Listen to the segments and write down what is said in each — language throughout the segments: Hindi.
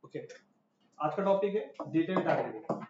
ओके, आज का टॉपिक है डिटेल टारगेटिंग।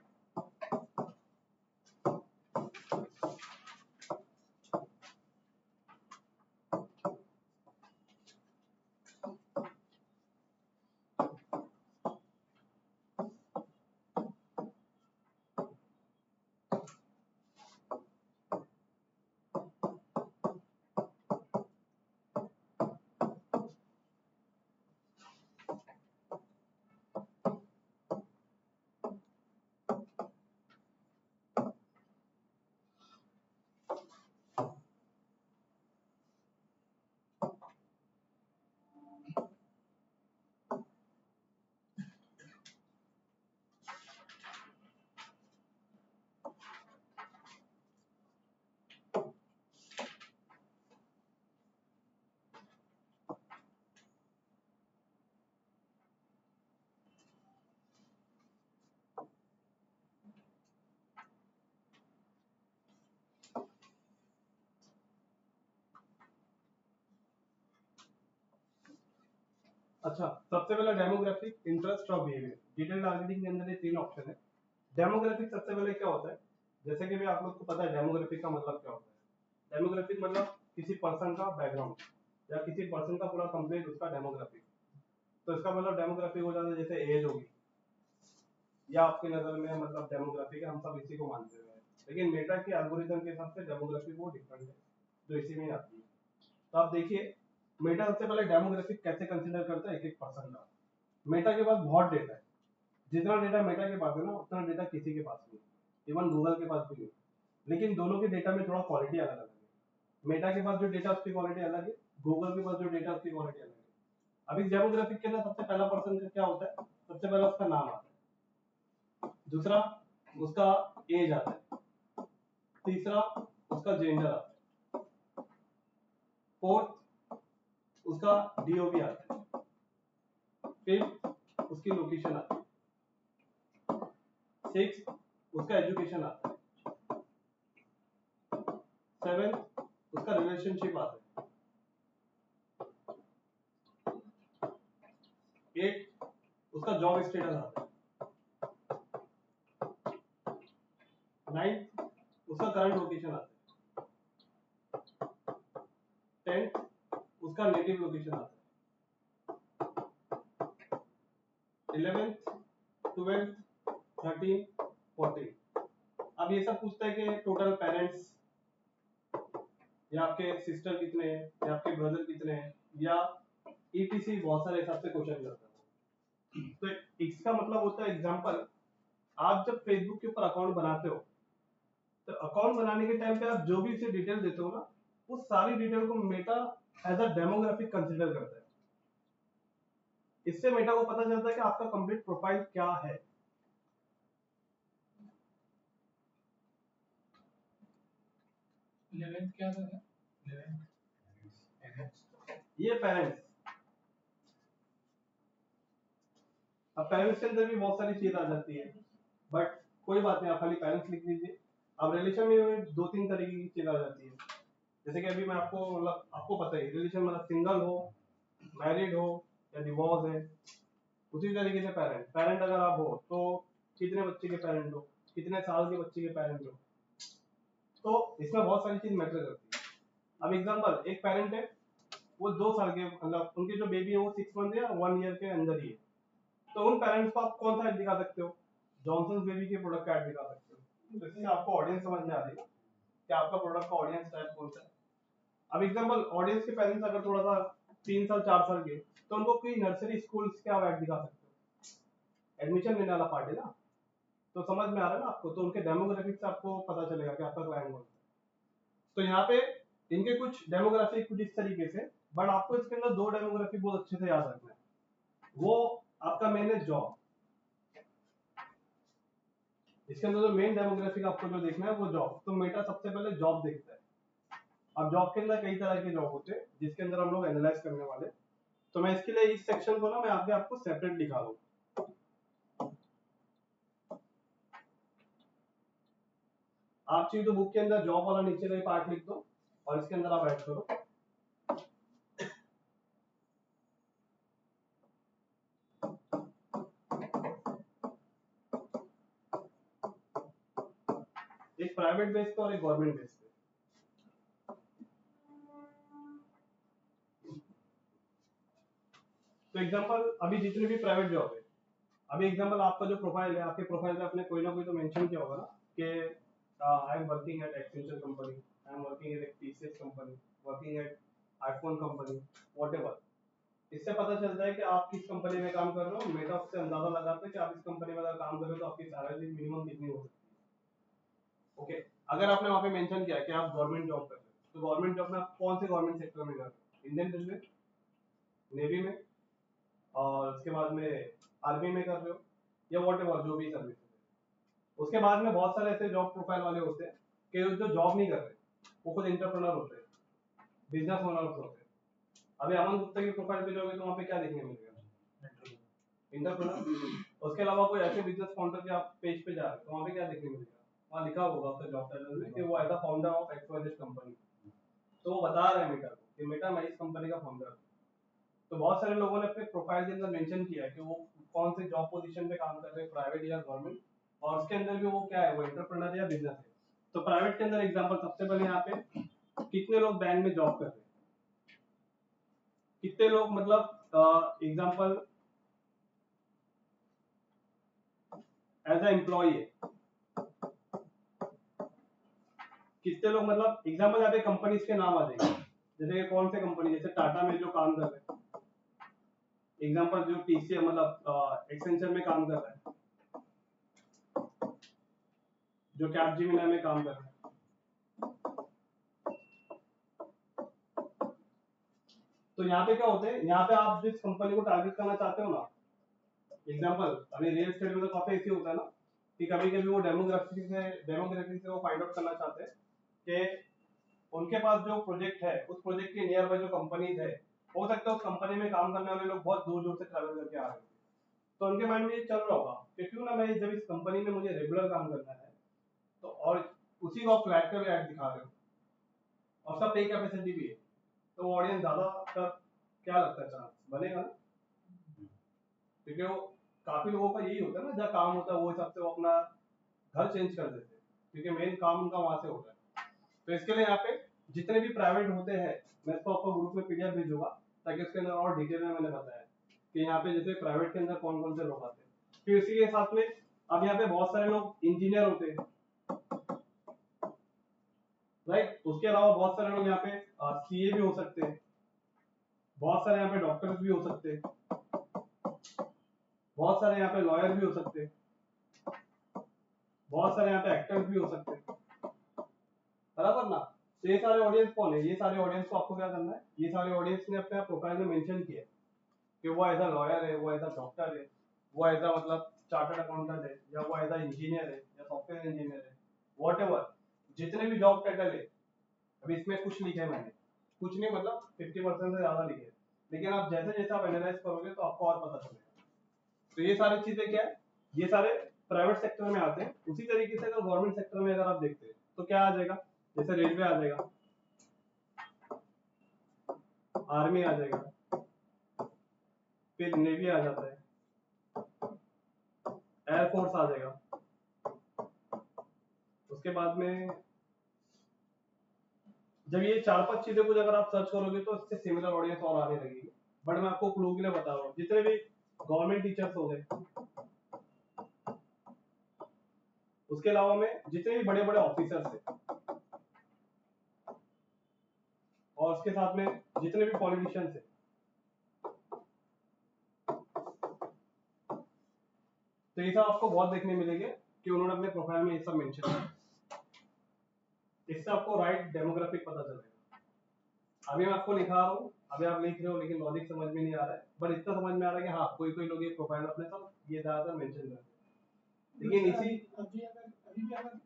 अच्छा, सबसे पहला डेमोग्राफिक, इंटरेस्ट और बिहेवियर। डिटेल टारगेटिंग के अंदर ये तीन ऑप्शन है। डेमोग्राफिक सबसे पहले क्या होता है, जैसे कि भी आप लोग को पता है डेमोग्राफिक का मतलब क्या होता है। डेमोग्राफिक मतलब किसी पर्सन का बैकग्राउंड या किसी पर्सन का पूरा कंप्लीट उसका डेमोग्राफिक। तो इसका मतलब डेमोग्राफिक हो जाता है जैसे एज होगी, या आपकी नजर में मतलब डेमोग्राफिक है, हम सब इसी को मानते हुए हैं। लेकिन मेटा के एल्गोरिथम के हिसाब से डेमोग्राफिक वो डिफरेंट है, जो इसी में आती है। तो आप देखिए, मेटा सबसे पहले डेमोग्राफिक कैसे कंसीडर करता है एक एक पर्सन का। मेटा के पास बहुत डेटा है, जितना डेटा मेटा के पास है ना उतना डेटा किसी के पास नहीं, इवन गूगल के पास भी नहीं। लेकिन दोनों के डेटा में थोड़ा क्वालिटी अलग अलग है। मेटा के पास जो डेटा उसकी क्वालिटी अलग है, गूगल के पास जो डेटा उसकी क्वालिटी अलग है। अभी डेमोग्राफिक के अंदर सबसे पहला पर्सन का क्या होता है, सबसे पहला उसका नाम आता है, दूसरा उसका एज आता है, तीसरा उसका जेंडर आता है, फोर्थ उसका डीओबी आता है, फिफ्थ उसकी लोकेशन आती है, सिक्स उसका एजुकेशन आता है, सेवेंथ उसका रिलेशनशिप आता है, एट उसका जॉब स्टेटस आता है, नाइन्थ उसका करंट लोकेशन आता है, टेंथ उसका नेटिव लोकेशन आता है, 11th 12th 13 14। अब ये सब पूछता है कि टोटल पेरेंट्स, या आपके सिस्टर कितने हैं, या आपके ब्रदर कितने हैं, या ईटीसी बहुत सारे हिसाब से क्वेश्चन करता है। तो इसका मतलब होता है एग्जांपल, आप जब फेसबुक के ऊपर अकाउंट बनाते हो, तो अकाउंट बनाने के टाइम पे आप जो भी इसे डिटेल देते हो ना, उस सारी डिटेल को Meta as a demographic consider करता है। इससे मेटा को पता चलता है कि आपका कंप्लीट प्रोफाइल क्या है। क्या था? ये पेरेंट्स। अब पेरेंट्स के अंदर भी बहुत सारी चीज आ जाती है, बट कोई बात नहीं, आप खाली पेरेंट्स लिख दीजिए। अब रिलेशन में दो तीन तरीके की चीज आ जाती है, जैसे कि अभी मैं आपको मतलब आपको पता है रिलेशन मतलब सिंगल हो, मैरिड हो या डिवोर्स है। उसी तरीके से पेरेंट पेरेंट अगर आप हो तो कितने बच्चे के पेरेंट हो, कितने साल के बच्चे के पेरेंट हो। तो इसमें बहुत सारी चीज मैटर करती है। अब एग्जांपल, एक पेरेंट है, वो 2 साल के मतलब उनके जो बेबी है वो 6 मंथ या 1 ईयर के अंदर ही है। तो उन पेरेंट्स को आप कौन सा ऐड दिखा सकते हो, जॉनसन बेबी के प्रोडक्ट का ऐड दिखा सकते हो, जिससे आपको ऑडियंस समझ में आ रही है कि आपका प्रोडक्ट का ऑडियंस टाइप कौन सा है। अब एग्जांपल, ऑडियंस के पेरेंट्स अगर थोड़ा सा 3 साल 4 साल के, तो उनको कोई नर्सरी स्कूल के आप ऐड दिखा सकते हो, एडमिशन लेने वाला पार्ट है ना। तो समझ में आ रहा है ना आपको, तो उनके डेमोग्राफिक से आपको पता चलेगा कि आपका क्लाइंट कौन है। तो यहाँ पे इनके कुछ डेमोग्राफिक कुछ इस तरीके से, बट आपको इसके अंदर दो डेमोग्राफिक बहुत अच्छे से याद रखना है। वो आपका मेन है जॉब। इसके अंदर जो मेन डेमोग्राफिक आपको जो देखना है वो जॉब। तो मेटा सबसे पहले जॉब देखता है। अब जॉब के अंदर कई तरह के जॉब होते हैं जिसके अंदर हम लोग एनालाइज करने वाले। तो मैं इसके लिए इस सेक्शन को ना मैं आगे आपको सेपरेट दिखा दूं। आप चाहिए तो बुक के अंदर जॉब वाला नीचे का पार्ट लिख दो और इसके अंदर आप ऐड करो। एक प्राइवेट बेस पे और एक गवर्नमेंट बेस पे। तो एग्जांपल अभी जितने भी प्राइवेट जॉब है, अभी एग्जांपल आपका जो प्रोफाइल है, आपके प्रोफाइल पे आपने कोई ना कोई तो मेंशन किया होगा ना कि I am working at Accenture company, I am working at TCS company, working at iPhone company, whatever. इससे पता चलता है कि आप किस कंपनी में काम कर रहे हो। मेटा उससे अंदाजा लगाते हैं कि आप इस कंपनी में अगर काम कर रहे हो तो आपकी सैलरी मिनिमम कितनी हो सकती है। ओके, अगर आपने वहाँ पे मेंशन किया कि आप गवर्नमेंट जॉब कर रहे हो, तो गवर्नमेंट जॉब में आप कौन से गवर्नमेंट सेक्टर में कर रहे हो? इंडियन रेलवे, नेवी में, और उसके बाद में आर्मी में कर रहे हो, या व्हाटएवर जो भी सर्विस है। उसके बाद में बहुत सारे ऐसे जॉब प्रोफाइल वाले होते हैं कि जो जॉब नहीं कर रहे, वो खुद एंटरप्रेन्योर होते हैं, बिजनेस ओनर्स होते हैं। अभी अमन गुप्ता की प्रोफाइल पे जाओगे तो वहाँ पे क्या देखने मिलेगा? एंटरप्रेन्योर। उसके अलावा कोई ऐसे बिजनेस फाउंडर के आप पेज पे जा रहे हो तो वहाँ पे क्या देखने मिलेगा? वहाँ लिखा होगा उसका जॉब टाइटल में कि वो as a founder of XYZ company. तो वो बता रहे हैं मेटा को कि मेटा मैं इस कंपनी का फाउंडर हूँ। तो बहुत सारे लोगों ने अपने प्रोफाइल के अंदर मेंशन किया है कि वो कौन से जॉब पोजीशन पे काम कर रहे हैं, प्राइवेट या गवर्नमेंट, और उसके अंदर भी वो क्या है, वो एंटरप्रेन्योर या बिजनेस है। तो प्राइवेट के अंदर एग्जांपल सबसे पहले यहाँ पे कितने लोग बैंक में जॉब कर रहे हैं, कितने लोग मतलब एग्जांपल एज अ एम्प्लॉई है, कितने लोग मतलब एग्जांपल यहाँ पे कंपनीज के नाम आ जाएंगे, जैसे कौन से कंपनी, जैसे टाटा में जो काम कर रहे हैं, एग्जांपल जो टीसीएस मतलब एक्सेंचर में काम कर रहा है, जो कैपजेमिनी में काम कर रहा है। तो यहाँ पे क्या होते हैं, यहाँ पे आप जिस कंपनी को टारगेट करना चाहते हो ना, एग्जांपल अभी रियल एस्टेट में तो काफी ऐसे होता है ना कि कभी कभी वो डेमोग्राफी से वो फाइंड आउट करना चाहते हैं कि उनके पास जो प्रोजेक्ट है, उस प्रोजेक्ट के नियर बाय जो कंपनीज है, हो सकता है उस कंपनी में काम करने वाले लोग बहुत दूर दूर से ट्रैवल करके आ रहे हैं। तो उनके माइंड में ये चल रहा होगा कि क्यों ना मैं जब इस कंपनी में मुझे रेगुलर काम करना है तो, और उसी को आप फ्लैट पे ऐड दिखा रहे हो और उसका पे कैपेसिटी भी है, तो ऑडियंस ज्यादा का क्या लगता है चांस बनेगा ना? क्योंकि वो काफी लोगों का यही होता है ना, जहाँ काम होता है वो हिसाब से वो अपना घर चेंज कर देते हैं, क्योंकि मेन काम उनका वहां से होता है। तो इसके लिए यहाँ पे जितने भी प्राइवेट होते हैं, मैं इसको आपको ग्रुप में पीडीएफ भेजूंगा ताकि उसके अंदर और डिटेल में मैंने बताया कि यहाँ पे जैसे प्राइवेट के अंदर कौन कौन से लोग आते हैं। फिर इसी के साथ में अब यहाँ पे बहुत सारे लोग इंजीनियर होते हैं, राइट। उसके अलावा बहुत सारे लोग यहाँ पे सीए भी हो सकते हैं, बहुत सारे यहाँ पे डॉक्टर्स भी हो सकते हैं, बहुत सारे यहाँ पे लॉयर भी हो सकते हैं, बहुत सारे यहाँ पे एक्टर्स भी हो सकते हैं, बराबर ना? तो ये सारे ऑडियंस कौन है? ये सारे ऑडियंस को आपको क्या करना है, ये सारे ऑडियंस ने अपने प्रोफाइल में मेंशन किया कि वो एज अ लॉयर है, वो एज अ डॉक्टर है, वो एज अ मतलब चार्टर्ड अकाउंटेंट है, या वो एज अ इंजीनियर है या सॉफ्टवेयर इंजीनियर है, व्हाटएवर जितने भी जॉब टाइटल है। अभी इसमें कुछ लिखे हैं मैंने, कुछ नहीं मतलब 50% से ज्यादा लिखे हैं, लेकिन आप जैसे जैसे आप एनालाइज करोगे तो आपको और पता चलेगा। तो ये सारी चीजें क्या है, ये सारे प्राइवेट सेक्टर में आते हैं। उसी तरीके से अगर गवर्नमेंट सेक्टर में अगर आप देखते हैं तो क्या आ जाएगा, जैसे रेलवे आ जाएगा, आर्मी आ जाएगा, फिर नेवी आ जाता है, एयरफोर्स आ जाएगा, उसके बाद में जब ये 4-5 चीजें कुछ अगर आप सर्च करोगे तो इससे सिमिलर ऑडियंस और आने लगेगी। बट मैं आपको क्लू के लिए बता रहा हूँ, जितने भी गवर्नमेंट टीचर्स हो गए, उसके अलावा में जितने भी बड़े बड़े ऑफिसर्स हैं, और उसके साथ में जितने भी पॉलिटिशियंस हैं, तो ये सब आपको बहुत देखने मिलेंगे कि उन्होंने अपने प्रोफाइल में ये सब मेंशन किया। इससे आपको राइट डेमोग्राफिक पता चलेगा। अभी मैं आपको लिखा रहा हूँ, अभी आप लिख रहे हो लेकिन लॉजिक समझ में नहीं आ रहा है, बट इतना समझ में आ रहा है कि हाँ कोई कोई लोग ये प्रोफाइल अपने सब ये ज्यादातर मेंशन करते हैं। लेकिन इसी अभी भी अगर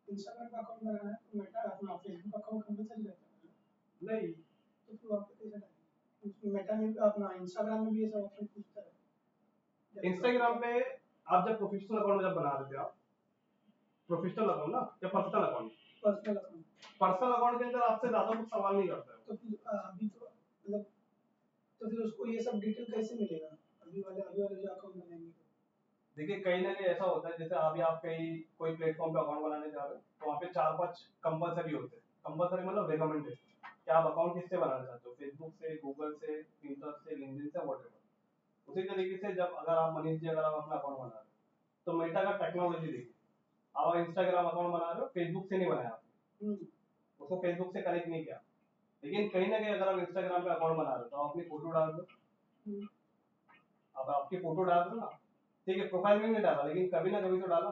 इंस्टाग्राम का अकाउंट बनाना है तो मेटा अपना फेसबुक अकाउंट कंपलसरी रहता है नहीं, तो फिर आप कैसे डालेंगे उसमें? मेटा में अपना इंस्टाग्राम में भी ऐसा ऑप्शन पूछता है। इंस्टाग्राम पे आप जब प्रोफेशनल अकाउंट जब बना रहे थे, आप प्रोफेशनल अकाउंट ना या personal account? Personal account. Personal account के अंदर आपसे ज्यादा कुछ सवाल नहीं करता है। तो फिर अभी तो मतलब तो फिर उसको ये सब डिटेल कैसे मिलेगा? अभी वाले जो अकाउंट बनाएंगे देखिए कहीं ना कहीं ऐसा होता है, जैसे अभी आप कहीं कोई प्लेटफॉर्म पे अकाउंट बनाने जा रहे हो तो वहाँ पे 4-5 कंपलसरी होते हैं। कंपलसरी मतलब रिकमेंडेड कि आप अकाउंट किससे बनाना चाहते हो, फेसबुक से, गूगल से, पिंटरेस्ट से, लिंक्डइन से, व्हाटएवर। उसी तरीके से जब अगर आप मनीष जी अगर आप अपना अकाउंट बना रहे हो तो मेटा का टेक्नोलॉजी देखिए, आप इंस्टाग्राम अकाउंट बना रहे हो, फेसबुक से नहीं बनाया आपने, उसको फेसबुक से कनेक्ट नहीं किया, लेकिन कहीं ना कहीं अगर आप इंस्टाग्राम पे अकाउंट बना रहे हो तो आप अपनी फोटो डाल दो। अब आपकी फोटो डाल दो ना, ठीक है, प्रोफाइल में नहीं डाला लेकिन कभी ना कभी तो डाला,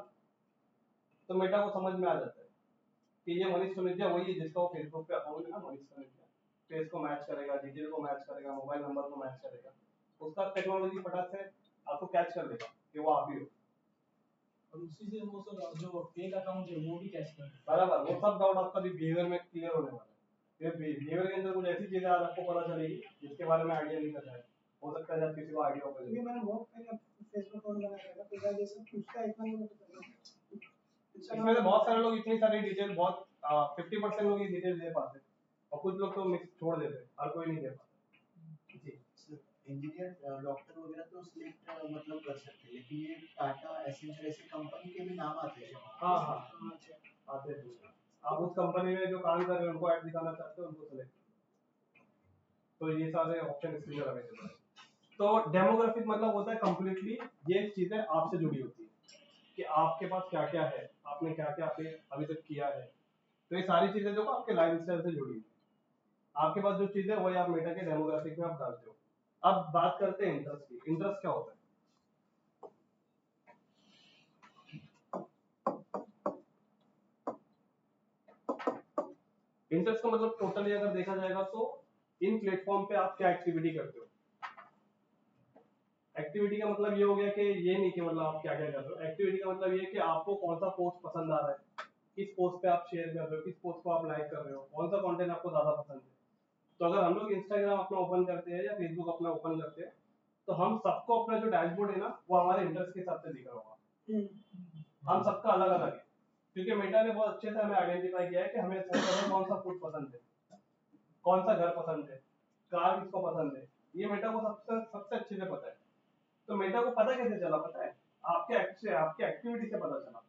तो मेटा को समझ में आ जाता है कि ये मनीष सुनेजा वही है जिसका वो फेसबुक पे अकाउंट है ना, मनीष सुनेजा। फेस को मैच करेगा, डिटेल को मैच करेगा, मोबाइल नंबर को मैच करेगा, उसका टेक्नोलॉजी फटाक से आपको कैच कर देगा कि वो आप ही हो। और उसी से वो सब जो फेक अकाउंट है वो भी कैच कर लेते बराबर, वो सब डाउट आपका बिहेवियर में क्लियर होने वाला है। ये बिहेवियर के अंदर कुछ ऐसी चीजें आज आपको पता चलेगी जिसके बारे में आइडिया नहीं था, हो सकता है जब किसी को आइडिया होगा। क्योंकि मैंने बहुत पहले फेसबुक अकाउंट बनाया था तो गाइस जैसे पूछता है इतना नहीं पता इसमें से बहुत सारे लोग इतनी सारी डिटेल, बहुत 50% लोग ये डिटेल दे पाते हैं और कुछ लोग तो मिक्स छोड़ देते हैं, हर कोई नहीं दे पाता जी। इंजीनियर डॉक्टर वगैरह तो सिलेक्ट मतलब कर सकते हैं, लेकिन ये टाटा एसेंचर ऐसी कंपनी के भी नाम आते हैं। हाँ हाँ आते हैं, आप उस कंपनी में जो काम कर रहे हैं उनको ऐड दिखाना चाहते हो, उनको सेलेक्ट, तो ये सारे ऑप्शन इसके अंदर अवेलेबल है। तो डेमोग्राफिक मतलब होता है कंप्लीटली ये चीजें आपसे जुड़ी होती है कि आपके पास क्या क्या है, आपने क्या क्या अभी तक किया है, तो ये सारी चीजें जो आपके लाइफ स्टाइल से जुड़ी है, आपके पास जो चीज है वही आप मेटा के डेमोग्राफिक में आप डालते हो। अब बात करते हैं इंटरेस्ट की। इंटरेस्ट क्या होता है? इंटरेस्ट का मतलब टोटली अगर देखा जाएगा तो इन प्लेटफॉर्म पे आप क्या एक्टिविटी करते हो। एक्टिविटी का मतलब ये हो गया कि ये नहीं कि मतलब आप क्या क्या कर रहे हो, एक्टिविटी का मतलब ये कि आपको कौन सा पोस्ट पसंद आ रहा है, किस पोस्ट पे आप शेयर कर रहे हो, किस पोस्ट को आप लाइक कर रहे हो, कौन सा कंटेंट आपको ज्यादा पसंद है। तो अगर हम लोग इंस्टाग्राम अपना ओपन करते हैं या फेसबुक अपना ओपन करते हैं तो हम सबको अपना जो डैशबोर्ड है ना वो हमारे इंटरेस्ट के हिसाब से दिख रहा होगा। हम सबका अलग अलग है क्योंकि मेटा ने बहुत अच्छे से हमें आइडेंटिफाई किया है कि हमें कौन सा फूड पसंद है, कौन सा घर पसंद है, कार किसको पसंद है, ये मेटा को सबसे सबसे अच्छे से पता है। तो मेटा को पता कैसे चला, पता है आपके एक्टिविटी से पता चला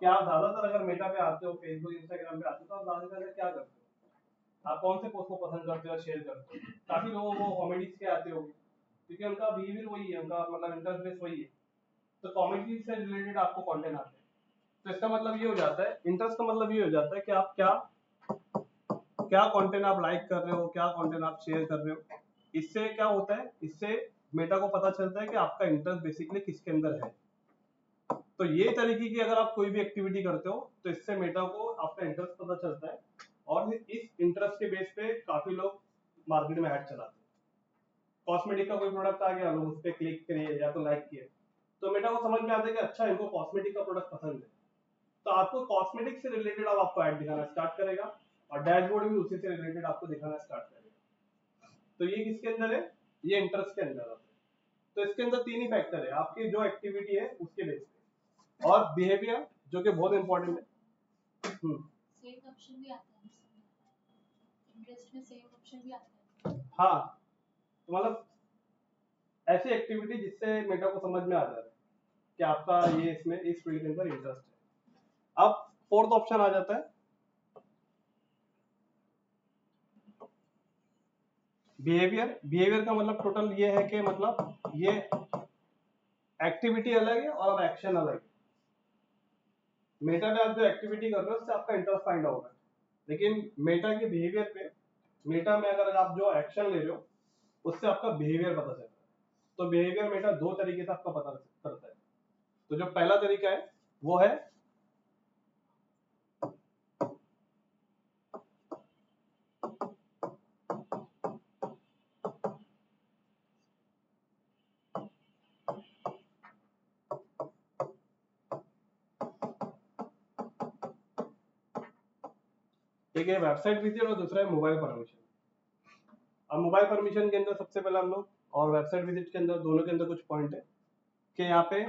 कि आप ज्यादातर अगर मेटा पे आते हो, फेसबुक इंस्टाग्राम पे आते हो तो आप ज्यादातर क्या करते हो, आप कौन से पोस्ट को पसंद करते हो, शेयर करते हो। काफी लोगों को कॉमेडीज के आते होंगे क्योंकि उनका बिहेवियर वही है, उनका मतलब इंटरेस्ट बेस वही है, तो कॉमेडी से रिलेटेड आपको कंटेंट आते हैं। तो इसका मतलब ये हो जाता है, इंटरेस्ट का मतलब ये हो जाता है कि आप क्या क्या कंटेंट आप लाइक कर रहे हो, क्या कंटेंट आप शेयर कर रहे हो। इससे क्या होता है, इससे मेटा को पता चलता है कि आपका इंटरेस्ट बेसिकली किसके अंदर है। तो ये तरीके की अगर आप कोई भी एक्टिविटी करते हो तो इससे मेटा को आपका इंटरेस्ट पता चलता है और इस इंटरेस्ट के बेस पे काफी लोग मार्केट में ऐड चलाते हैं। कॉस्मेटिक का कोई प्रोडक्ट आ गया, लोग उस पर क्लिक किए या तो लाइक किए, तो मेटा को समझ में आता है कि अच्छा इनको कॉस्मेटिक का प्रोडक्ट पसंद है, तो आपको कॉस्मेटिक से रिलेटेड अब आपको ऐड दिखाना स्टार्ट करेगा और डैशबोर्ड भी उसी से रिलेटेड आपको दिखाना स्टार्ट करेगा। तो ये किसके अंदर है, ये इंटरेस्ट के अंदर आता है। तो इसके अंदर तीन ही फैक्टर है, आपकी जो एक्टिविटी है उसके बेस पे और बिहेवियर जो कि बहुत इंपॉर्टेंट है। सेम ऑप्शन भी आता है, इंटरेस्ट में सेम ऑप्शन भी आता है। हाँ, तो मतलब ऐसी एक्टिविटी जिससे मेटा को समझ में आ जाता है कि आपका ये इसमें इस फील्ड के अंदर इंटरेस्ट है। अब फोर्थ ऑप्शन आ जाता है बिहेवियर। बिहेवियर का मतलब टोटल ये है कि मतलब ये एक्टिविटी अलग है और अब एक्शन अलग है। मेटा में आप जो एक्टिविटी कर रहे हो उससे आपका इंटरेस्ट फाइंड आउट है, लेकिन मेटा के बिहेवियर पे, मेटा में अगर आप जो एक्शन ले रहे हो उससे आपका बिहेवियर पता चलता है। तो बिहेवियर मेटा दो तरीके से आपका पता करता है। तो जो पहला तरीका है वो है एक है वेबसाइट विजिट और दूसरा है मोबाइल परमिशन। अब मोबाइल परमिशन के अंदर सबसे पहले हम लोग और वेबसाइट विजिट के अंदर दोनों के अंदर कुछ पॉइंट है कि यहाँ पे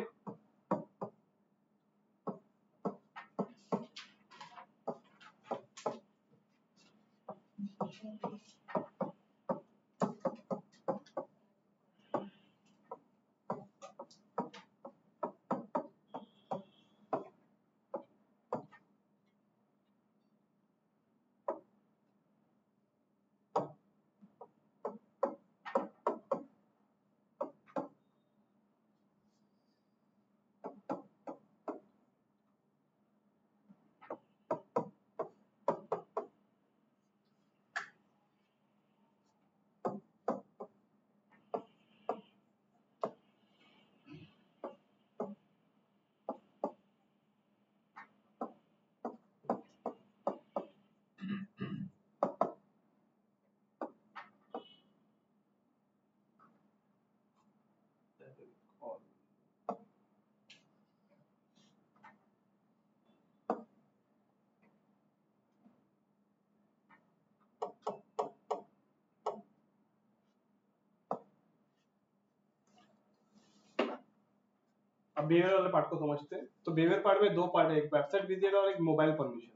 अब बिहेवियर वाले पार्ट को समझते हैं। तो बिहेवियर पार्ट में दो पार्ट है, एक वेबसाइट विजिट और एक मोबाइल परमिशन।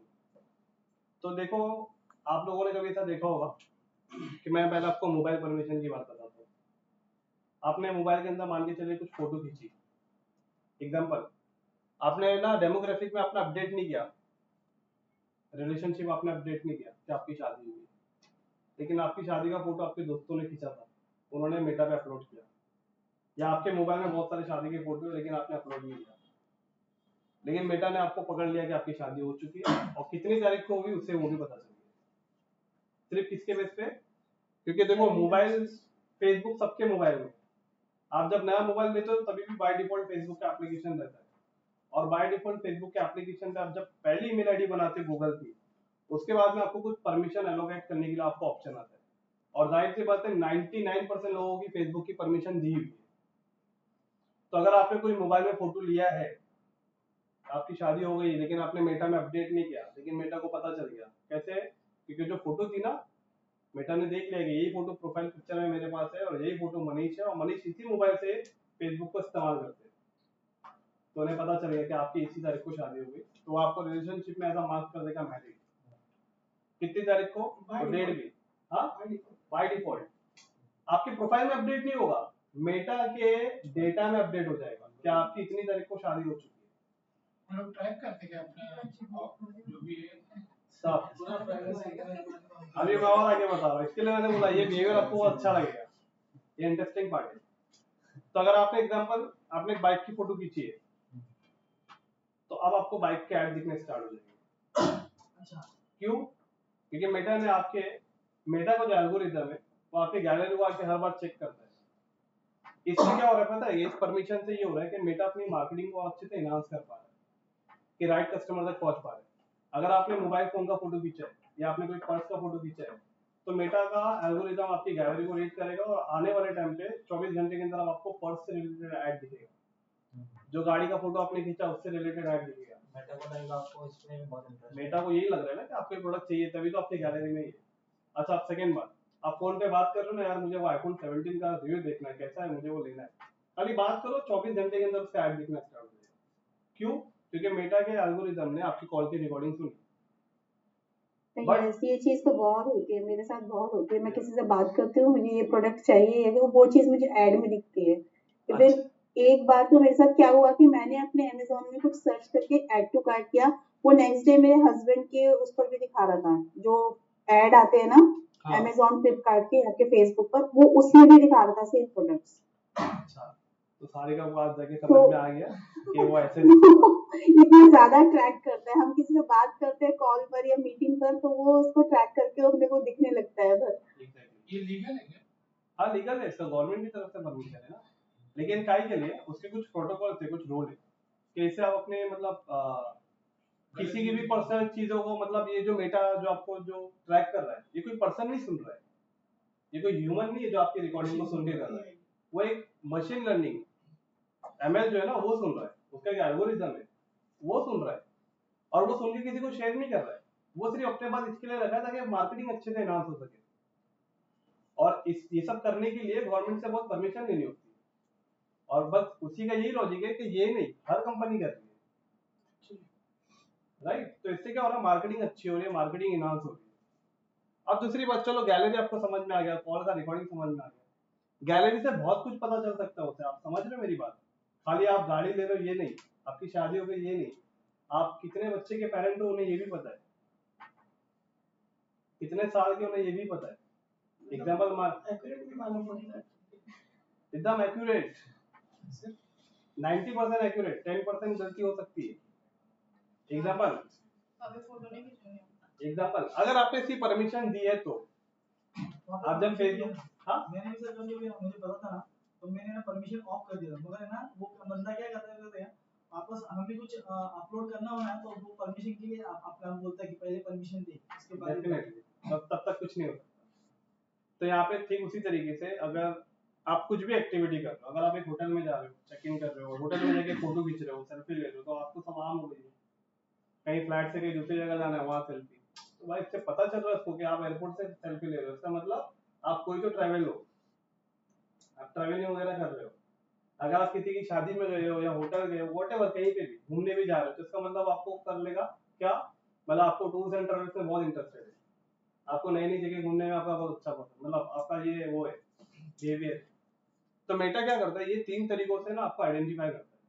तो देखो, आप लोगों ने कभी ऐसा देखा होगा कि मैं पहले आपको मोबाइल परमिशन की बात बताता हूँ। आपने मोबाइल के अंदर मान के चलिए कुछ फोटो खींची, एग्जाम्पल, आपने ना डेमोग्राफिक में अपना अपडेट नहीं किया, रिलेशनशिप आपने अपडेट नहीं किया कि आपकी शादी हुई, लेकिन आपकी शादी का फोटो आपके दोस्तों ने खींचा था, उन्होंने मेटा पे अपलोड किया, या आपके मोबाइल में बहुत सारे शादी के फोटो है लेकिन आपने अपलोड नहीं किया, लेकिन मेटा ने आपको पकड़ लिया कि आपकी शादी हो चुकी है और कितनी तारीख को होगी उससे वो भी पता चल गया। सिर्फ किसके बेस पे? क्योंकि देखो मोबाइल, फेसबुक सबके मोबाइल में, आप जब नया मोबाइल लेते हो तभी भी बाय डिफॉल्ट फेसबुक का एप्लीकेशन रहता है, और बाय डिफॉल्ट फेसबुक के एप्लीकेशन पे आप जब पहली ईमेल आईडी बनाते हो गूगल की, उसके बाद में आपको कुछ परमिशन एलोकेट करने के लिए आपको ऑप्शन आता है, और जाहिर सी बात है 99% लोगों की फेसबुक की परमिशन दी हुई है। तो अगर आपने कोई मोबाइल में फोटो लिया है, आपकी शादी हो गई लेकिन आपने मेटा में अपडेट नहीं किया, लेकिन मेटा को पता चल गया, कैसे? क्योंकि जो फोटो थी ना, मेटा ने देख लिया कि यही फोटो प्रोफाइल पिक्चर में मेरे पास है और यही फोटो मनीष है, और मनीष इसी मोबाइल से फेसबुक को इस्तेमाल करते हैं, तो उन्हें पता चल गया कि आपकी इसी तारीख को शादी हो गई, तो वो आपको रिलेशनशिप में ऐसा मार्क कर देगा मैरिड। कितनी तारीख को? डेट भी, हाँ बाय डिफॉल्ट। आपके प्रोफाइल में अपडेट नहीं होगा, मेटा के डेटा में अपडेट हो जाएगा कि आपकी इतनी तारीख को शादी हो चुकी है। हम लोग ट्रैक करते हैं अपना जो भी है सब पूरा प्राइवेसी अभी मैं और आगे बता रहा हूँ, इसके लिए मैंने बोला ये बिहेवियर आपको बहुत अच्छा लगेगा, ये इंटरेस्टिंग पार्ट है। तो अगर आपने एग्जांपल, आपने एक बाइक की फोटो खींची है, तो अब आपको बाइक के ऐड दिखने स्टार्ट हो जाएंगे। अच्छा क्यों? क्योंकि मेटा ने आपके, मेटा का जो एल्गोरिथम है वो आपके गैलरी को आके हर बार चेक करता है। इससे क्या हो रहा है पता है? इस परमिशन से ये हो रहा है कि मेटा अपनी मार्केटिंग को अच्छे से इनहांस कर पा रहा है, कि राइट कस्टमर तक पहुंच पा रहे हैं। अगर आपने मोबाइल फोन का फोटो खींचा है या आपने कोई पर्स का फोटो खींचा है, तो मेटा का एल्गोरिथम आपकी गैलरी को रीड करेगा और आने वाले टाइम पे 24 घंटे के अंदर आपको पर्स से रिलेटेड ऐड दिखेगा, जो गाड़ी का फोटो आपने खींचा उससे रिलेटेड ऐड दिखेगा। मेटा को लगेगा आपको इसमें बहुत इंटरेस्ट मेटा को यही लग रहा है ना कि आपको प्रोडक्ट चाहिए, तभी तो आपकी गैलरी में ही है। अच्छा, अब सेकंड बात, आप फोन पे बात कर रहे हो ना, यार मुझे वो आईफोन 17 का रिव्यू देखना है, कैसा है, मुझे वो लेना है, खाली बात करो 24 घंटे के अंदर उसका ऐड दिखना स्टार्ट हो जाएगा। क्यों? क्योंकि मेटा के एल्गोरिथम ने आपकी कॉल की रिकॉर्डिंग सुनी। ये चीज तो बहुत होती है, मेरे साथ बहुत होती है। मैं किसी से बात करती हूँ, मुझे ये प्रोडक्ट चाहिए है, वो चीज मुझे ऐड में दिखती है। फिर एक बार तो मेरे साथ क्या हुआ कि मैंने अपने अमेजोन में कुछ सर्च करके ऐड टू कार्ट किया, वो नेक्स्ट डे मेरे हस्बैंड के उस पर भी दिखा रहा था, जो ऐड आते हैं ना अमेजोन फ्लिपकार्ट के आपके फेसबुक पर, वो उसमें भी दिखा रहा था सेम प्रोडक्ट्स। अच्छा, तो सारे का बात जाके समझ में आ गया कि वो ऐसे इतना ज्यादा ट्रैक करता है, हम किसी से बात करते हैं कॉल पर या मीटिंग पर, तो वो उसको ट्रैक करके अपने को दिखने लगता है उधर। ये लीगल है क्या? हाँ लीगल है, इसका गवर्नमेंट की तरफ से परमिशन है ना, लेकिन काय के लिए उसके कुछ प्रोटोकॉल थे, कुछ रूल है कि इससे आप अपने मतलब किसी की भी पर्सनल चीजों को, मतलब ये जो मेटा जो आपको जो ट्रैक कर रहा है, ये कोई पर्सन नहीं सुन रहा है, ये कोई ह्यूमन नहीं है जो आपकी रिकॉर्डिंग को सुन के कर रहा है, वो एक मशीन लर्निंग एमएल जो है ना वो सुन रहा है, उसका एक एल्गोरिथम है वो सुन रहा है, और वो सुन के किसी को शेयर नहीं कर रहा है, वो सिर्फ अपने पास इसके लिए रखा है ताकि मार्केटिंग अच्छे से एनहांस हो सके, और इस ये सब करने के लिए गवर्नमेंट से बहुत परमिशन लेनी होती है, और बस उसी का यही लॉजिक है कि ये नहीं हर कंपनी कर रही है, राइट? तो इससे क्या हो रहा है, मार्केटिंग अच्छी हो रही है, मार्केटिंग इनहांस हो रही है। अब दूसरी बात, चलो गैलरी आपको समझ में आ गया, कॉल का रिकॉर्डिंग समझ में आ गया, गैलरी से बहुत कुछ पता चल सकता है उसे, आप समझ रहे हो मेरी बात? खाली आप गाड़ी ले रहे हो ये नहीं, आपकी शादी हो गई ये नहीं, आप कितने बच्चे के पेरेंट हो उन्हें ये भी पता है, कितने साल के उन्हें ये भी पता है। एग्जाम्पल एक्यूरेट भी मालूम पड़ता है, एकदम एक्यूरेट, 90% एक्यूरेट, 10% गलती हो सकती है। एग्जाम्पल अगर आपने इसकी परमिशन दी है तो आप जब फेसबुक, हाँ मैंने भी सर कभी मुझे पता था ना, तो मैंने ना परमिशन ऑफ कर दिया, मगर है ना वो बंदा क्या करता है, वापस हमें कुछ अपलोड करना होना है तो वो परमिशन के लिए अपना बोलता है कि पहले परमिशन दे, इसके बाद डेफिनेटली तब तक कुछ नहीं हो सकता। तो यहाँ पे ठीक उसी तरीके से अगर आप कुछ भी एक्टिविटी कर रहे हो, अगर आप एक होटल में जा रहे हो, चेक इन कर रहे हो, होटल में जाके फोटो खींच रहे हो, सेल्फी ले रहे हो, तो आपको सब आम हो गई है। कहीं फ्लैट से कहीं दूसरी जगह जाना है वहाँ सेल्फी, तो भाई इससे पता चल रहा है उसको कि आप एयरपोर्ट से सेल्फी ले रहे हो, इसका मतलब आप कोई तो ट्रैवल हो, आप ट्रैवलिंग वगैरह कर रहे हो, अगर आप किसी की शादी में गए हो या होटल गए हो वॉटेवर कहीं पे भी घूमने भी जा रहे हो तो इसका मतलब आपको कर लेगा क्या, मतलब आपको टूर्स एंड ट्रेवल्स में बहुत इंटरेस्टेड है, आपको नई नई जगह घूमने में आपका बहुत अच्छा पसंद, मतलब आपका ये वो है बिहेवियर। तो मेटा क्या करता है, ये 3 तरीकों से ना आपको आइडेंटिफाई करता है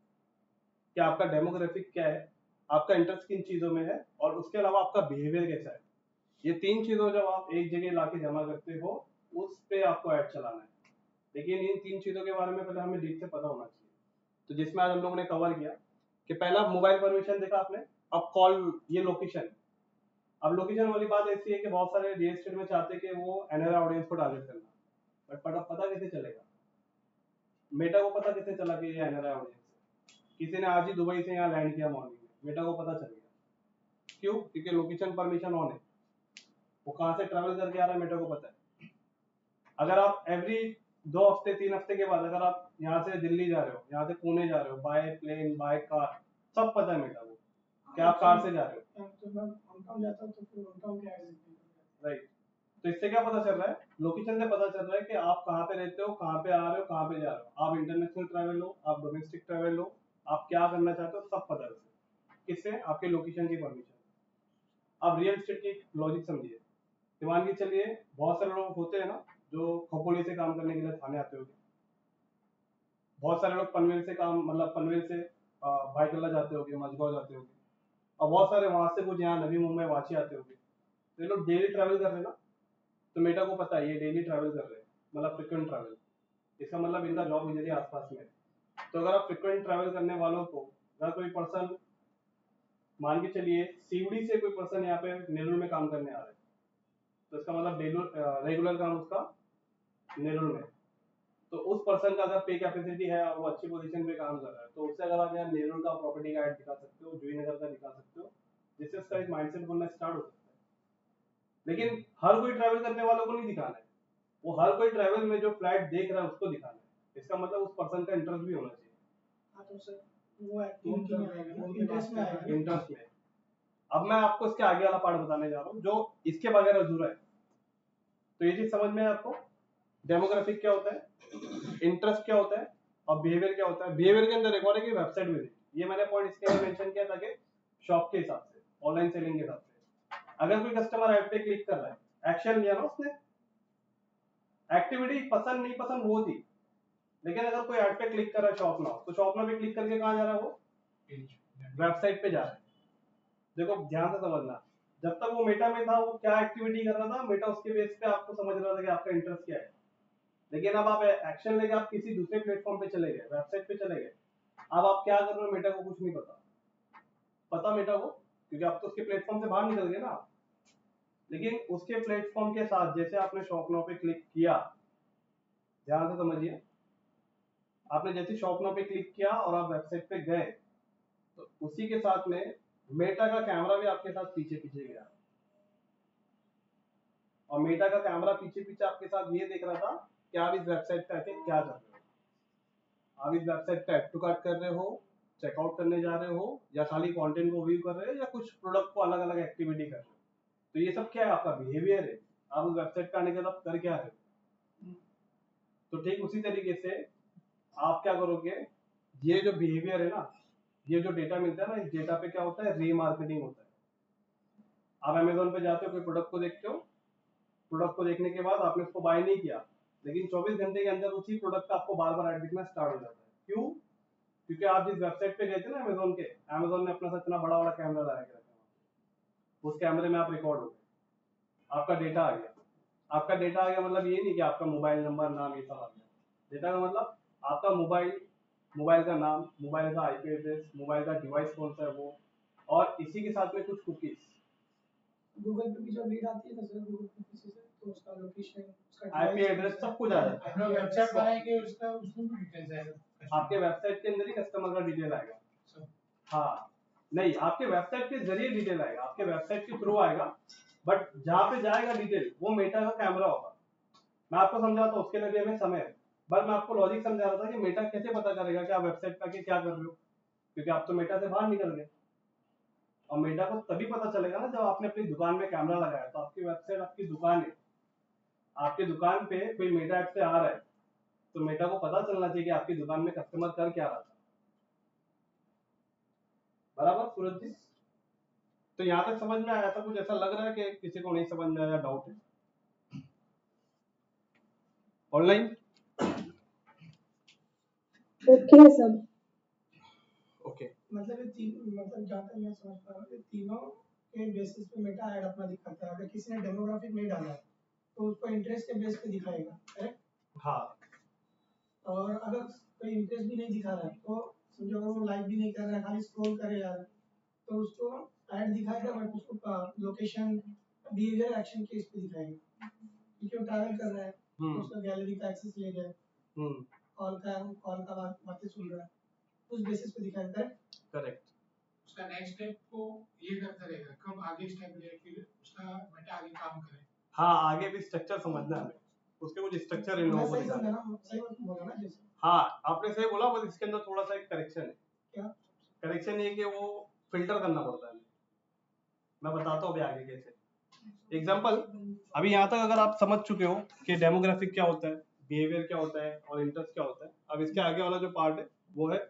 कि आपका डेमोग्राफिक क्या है, आपका इंटरेस्ट किन चीजों में है, और उसके अलावा आपका बिहेवियर कैसा है। ये 3 चीजों जब आप एक जगह लाके जमा करते हो उस पे आपको ऐड चलाना है। लेकिन इन 3 चीजों के बारे में पहले हमें डीप से पता होना चाहिए। तो जिसमें आज हम लोगों ने कवर किया कि पहला मोबाइल परमिशन देखा आपने, अब कॉल, ये लोकेशन। अब लोकेशन वाली बात ऐसी है कि बहुत सारे रियल एस्टेट में चाहते हैं कि वो एनआरआई ऑडियंस को टारगेट करना, बट पता कैसे चलेगा, मेटा को पता कैसे चला कि ये एनआरआई ऑडियंस है। किसी ने आज ही दुबई से यहाँ लैंड किया मॉर्निंग में, मेटा को पता चल गया, क्यों? क्योंकि लोकेशन परमिशन ऑन है, वो कहाँ से ट्रैवल करके आ रहा है मेटा को पता है। अगर आप एवरी 2 हफ्ते 3 हफ्ते के बाद अगर आप यहाँ से दिल्ली जा रहे हो, यहाँ से पुणे जा रहे हो, बाय प्लेन बाय कार, सब पता है मेटा को कि आप कार से जा रहे हो, तो मैं हांगकांग जाता हूँ तो फिर हांगकांग के ऐड राइट। तो इससे क्या पता चल रहा है, लोकेशन से पता चल रहा है कि आप कहाँ पे रहते हो, कहाँ पे आ रहे हो, कहाँ पे जा रहे हो, आप इंटरनेशनल ट्रैवल हो, आप डोमेस्टिक ट्रैवल हो, आप क्या करना चाहते हो, सब पता है उसे। किससे? आपके लोकेशन की परमिशन। अब रियल एस्टेट की लॉजिक समझिए। मान के चलिए बहुत सारे लोग होते हैं ना जो खपोली से काम करने के लिए थाने आते होंगे, बहुत सारे लोग पनवेल से काम, मतलब पनवेल से भाईकल्ला जाते होंगे, मझगांव जाते होंगे, और बहुत सारे वहां से कुछ यहाँ नवी मुंबई वाची आते होंगे। तो ये लोग डेली ट्रैवल कर रहे हैं ना, तो मेटा को पता है ये डेली ट्रैवल कर रहे हैं, मतलब फ्रिक्वेंट ट्रैवल। इसका मतलब इनका जॉब इधर आसपास में है। तो अगर आप फ्रिक्वेंट ट्रैवल करने वालों को, अगर कोई पर्सन मान के चलिए सीवड़ी से कोई पर्सन यहाँ पे नेरुल में काम करने आ रहा है, तो इसका मतलब रेगुलर काम उसका नेरुल में, तो उस पर्सन का अगर पे कैपेसिटी है और वो अच्छी पोजीशन पे काम कर रहा है, तो उससे अगर आप यहाँ नेरुल का प्रॉपर्टी का ऐड दिखा सकते हो, जूहीनगर का दिखा सकते हो, जिससे उसका एक माइंडसेट बनना स्टार्ट हो सकता है। लेकिन हर कोई ट्रैवल करने वालों को नहीं दिखाना है, वो हर कोई ट्रैवल में जो फ्लाइट देख रहा है उसको दिखाना है। इसका मतलब उस पर्सन का इंटरेस्ट भी होना चाहिए। हाँ तो सर वो एक्टिविटी में आएगा ना, इंटरेस्ट में आएगा ना। इंटरेस्ट में। अब मैं आपको इसके आगे वाला पार्ट बताने जा रहा हूँ जो इसके बगैर अधूरा है। तो ये चीज समझ में है आपको, डेमोग्राफिक क्या होता है, इंटरेस्ट क्या होता है, और बिहेवियर क्या होता है। बिहेवियर के अंदर एक और है कि वेबसाइट विजिट, ये मैंने पॉइंट इसके लिए मेंशन किया था कि शॉप के हिसाब से, ऑनलाइन सेलिंग के हिसाब से, अगर कोई कस्टमर ऐड पे क्लिक कर रहा है, एक्शन लिया ना उसने, एक्टिविटी पसंद नहीं पसंद वो थी, लेकिन अगर कोई ऐड पे क्लिक कर रहा है शॉप नाउ, तो शॉप नाउ पे क्लिक करके कहाँ जा रहा है वो, वेबसाइट पे जा रहा है। देखो ध्यान से समझना, जब तक वो मेटा में था वो क्या एक्टिविटी कर रहा था, मेटा उसके बेस पे आपको समझ रहा था कि आपका इंटरेस्ट क्या है। लेकिन अब आप एक्शन लेके आप किसी दूसरे प्लेटफॉर्म पे चले गए, वेबसाइट पे चले गए, अब आप क्या कर रहे हो मेटा को कुछ नहीं पता मेटा को, क्योंकि आप तो उसके प्लेटफॉर्म से बाहर निकल गए ना। लेकिन उसके प्लेटफॉर्म के साथ जैसे आपने शॉप नाउ पे क्लिक किया, ध्यान से समझिए, आपने जैसे शॉप नाउ पे क्लिक किया और आप वेबसाइट पे गए, तो उसी के साथ में मेटा का कैमरा भी आपके साथ पीछे पीछे गया, और मेटा का कैमरा पीछे पीछे आपके साथ ये देख रहा था कि आप इस वेबसाइट पे आके क्या कर रहे हो। आप इस वेबसाइट पे ऐड टू कार्ट कर रहे हो, चेकआउट करने जा रहे हो, या खाली कंटेंट को व्यू कर रहे हो, या कुछ प्रोडक्ट को अलग अलग एक्टिविटी कर रहे हो। तो ये सब क्या है, आपका बिहेवियर है। आप उस वेबसाइट पे आने के बाद कर क्या रहे हो। तो ठीक उसी तरीके से आप क्या करोगे, ये जो बिहेवियर है ना, ये जो डेटा मिलता है ना, इस डेटा पे क्या होता है, रीमार्केटिंग होता है। आप अमेजोन पे जाते हो, कोई प्रोडक्ट को देखते हो, प्रोडक्ट को देखने के बाद आपने उसको बाय नहीं किया, लेकिन 24 घंटे के अंदर उसी प्रोडक्ट का आपको बार बार ऐड दिखना स्टार्ट हो जाता है। क्यों? क्योंकि आप जिस वेबसाइट पे गए थे ना अमेजोन के, अमेजोन ने अपना इतना बड़ा वाला कैमरा लगा के रखा, उस कैमरे में आप रिकॉर्ड हो गए, आपका डेटा आ गया। आपका डेटा आ गया मतलब ये नहीं कि आपका मोबाइल नंबर, नाम, ये सब आ गया। डेटा का मतलब आपका मोबाइल का नाम, मोबाइल का आईपी एड्रेस, मोबाइल का डिवाइस कौन सा है वो, और इसी के साथ में कुछ कुकीज। गूगल पे भी जो लीड आती है ना सर, गूगल पे किसी से, तो उसका लोकेशन, उसका आईपी एड्रेस सब कुछ आ जाता है। अपना वेबसाइट बनाएंगे उसका, उसमें भी डिटेल्स आएगा। आपके वेबसाइट के अंदर ही कस्टमर का डिटेल आएगा। हाँ नहीं, आपके वेबसाइट के जरिए डिटेल आएगा, आपके वेबसाइट के थ्रू आएगा, बट जहाँ पे जाएगा डिटेल वो मेटा का कैमरा होगा। मैं आपको समझाता हूँ, उसके लिए भी हमें समय है, बट मैं आपको लॉजिक समझा रहा था कि मेटा कैसे पता करेगा कि आप वेबसाइट पे आके क्या कर रहे हो, क्योंकि आप तो मेटा से बाहर निकल गए। और मेटा को तभी पता चलेगा ना जब आपने अपनी दुकान में कैमरा लगाया, तो आपकी वेबसाइट आपकी दुकान है, आपकी दुकान पे कोई मेटा ऐप से आ रहा है, तो मेटा को पता चलना चाहिए कि आपकी दुकान में कस्टमर कर क्या रहा था। बराबर सूरज जी? तो यहाँ तक समझ में आया था? कुछ ऐसा लग रहा है कि किसी को नहीं समझ में आया, डाउट है? ऑनलाइन ओके है सब। ओके। मतलब ये तीन, मतलब जहाँ तक मैं समझ पा रहा हूँ, ये तीनों के बेसिस पे मेटा ऐड अपना दिखाता है। अगर किसी ने डेमोग्राफिक नहीं डाला है तो उसको इंटरेस्ट के बेस पे दिखाएगा, करेक्ट? हाँ और अगर कोई इंटरेस्ट भी नहीं दिखा रहा है तो समझो अगर वो लाइक भी नहीं कर रहा है, खाली स्क्रॉल करे जा रहा है, तो उसको ऐड दिखाएगा बट उसको लोकेशन, बिहेवियर, एक्शन के इस पे दिखाएगा। क्योंकि वो ट्रैवल कर रहा है तो उसका गैलरी का एक्सेस ले जाए, कॉल का बातें सुन रहा है, उस बेसिस पे दिखाएगा, करेक्ट? करेक्ट। उसका नेक्स्ट स्टेप को ये करता रहेगा, कब आगे स्टेप ले फिर उसका मेटा आगे काम करे। हाँ आगे भी स्ट्रक्चर समझना है हमें, उसके कुछ स्ट्रक्चर इन मैं लोगों को सही दिखाना समझा है। ना? सही बात बोला ना जैसे? हाँ आपने सही बोला, बस इसके अंदर थोड़ा सा एक करेक्शन है। क्या? करेक्शन ये कि वो फिल्टर करना पड़ता है। मैं बताता हूँ अभी आगे कैसे। एग्जांपल, अभी यहाँ तक अगर आप समझ चुके हो कि डेमोग्राफिक क्या होता है, बिहेवियर क्या होता है और इंटरेस्ट क्या होता है, अब इसके आगे वाला जो पार्ट है वो है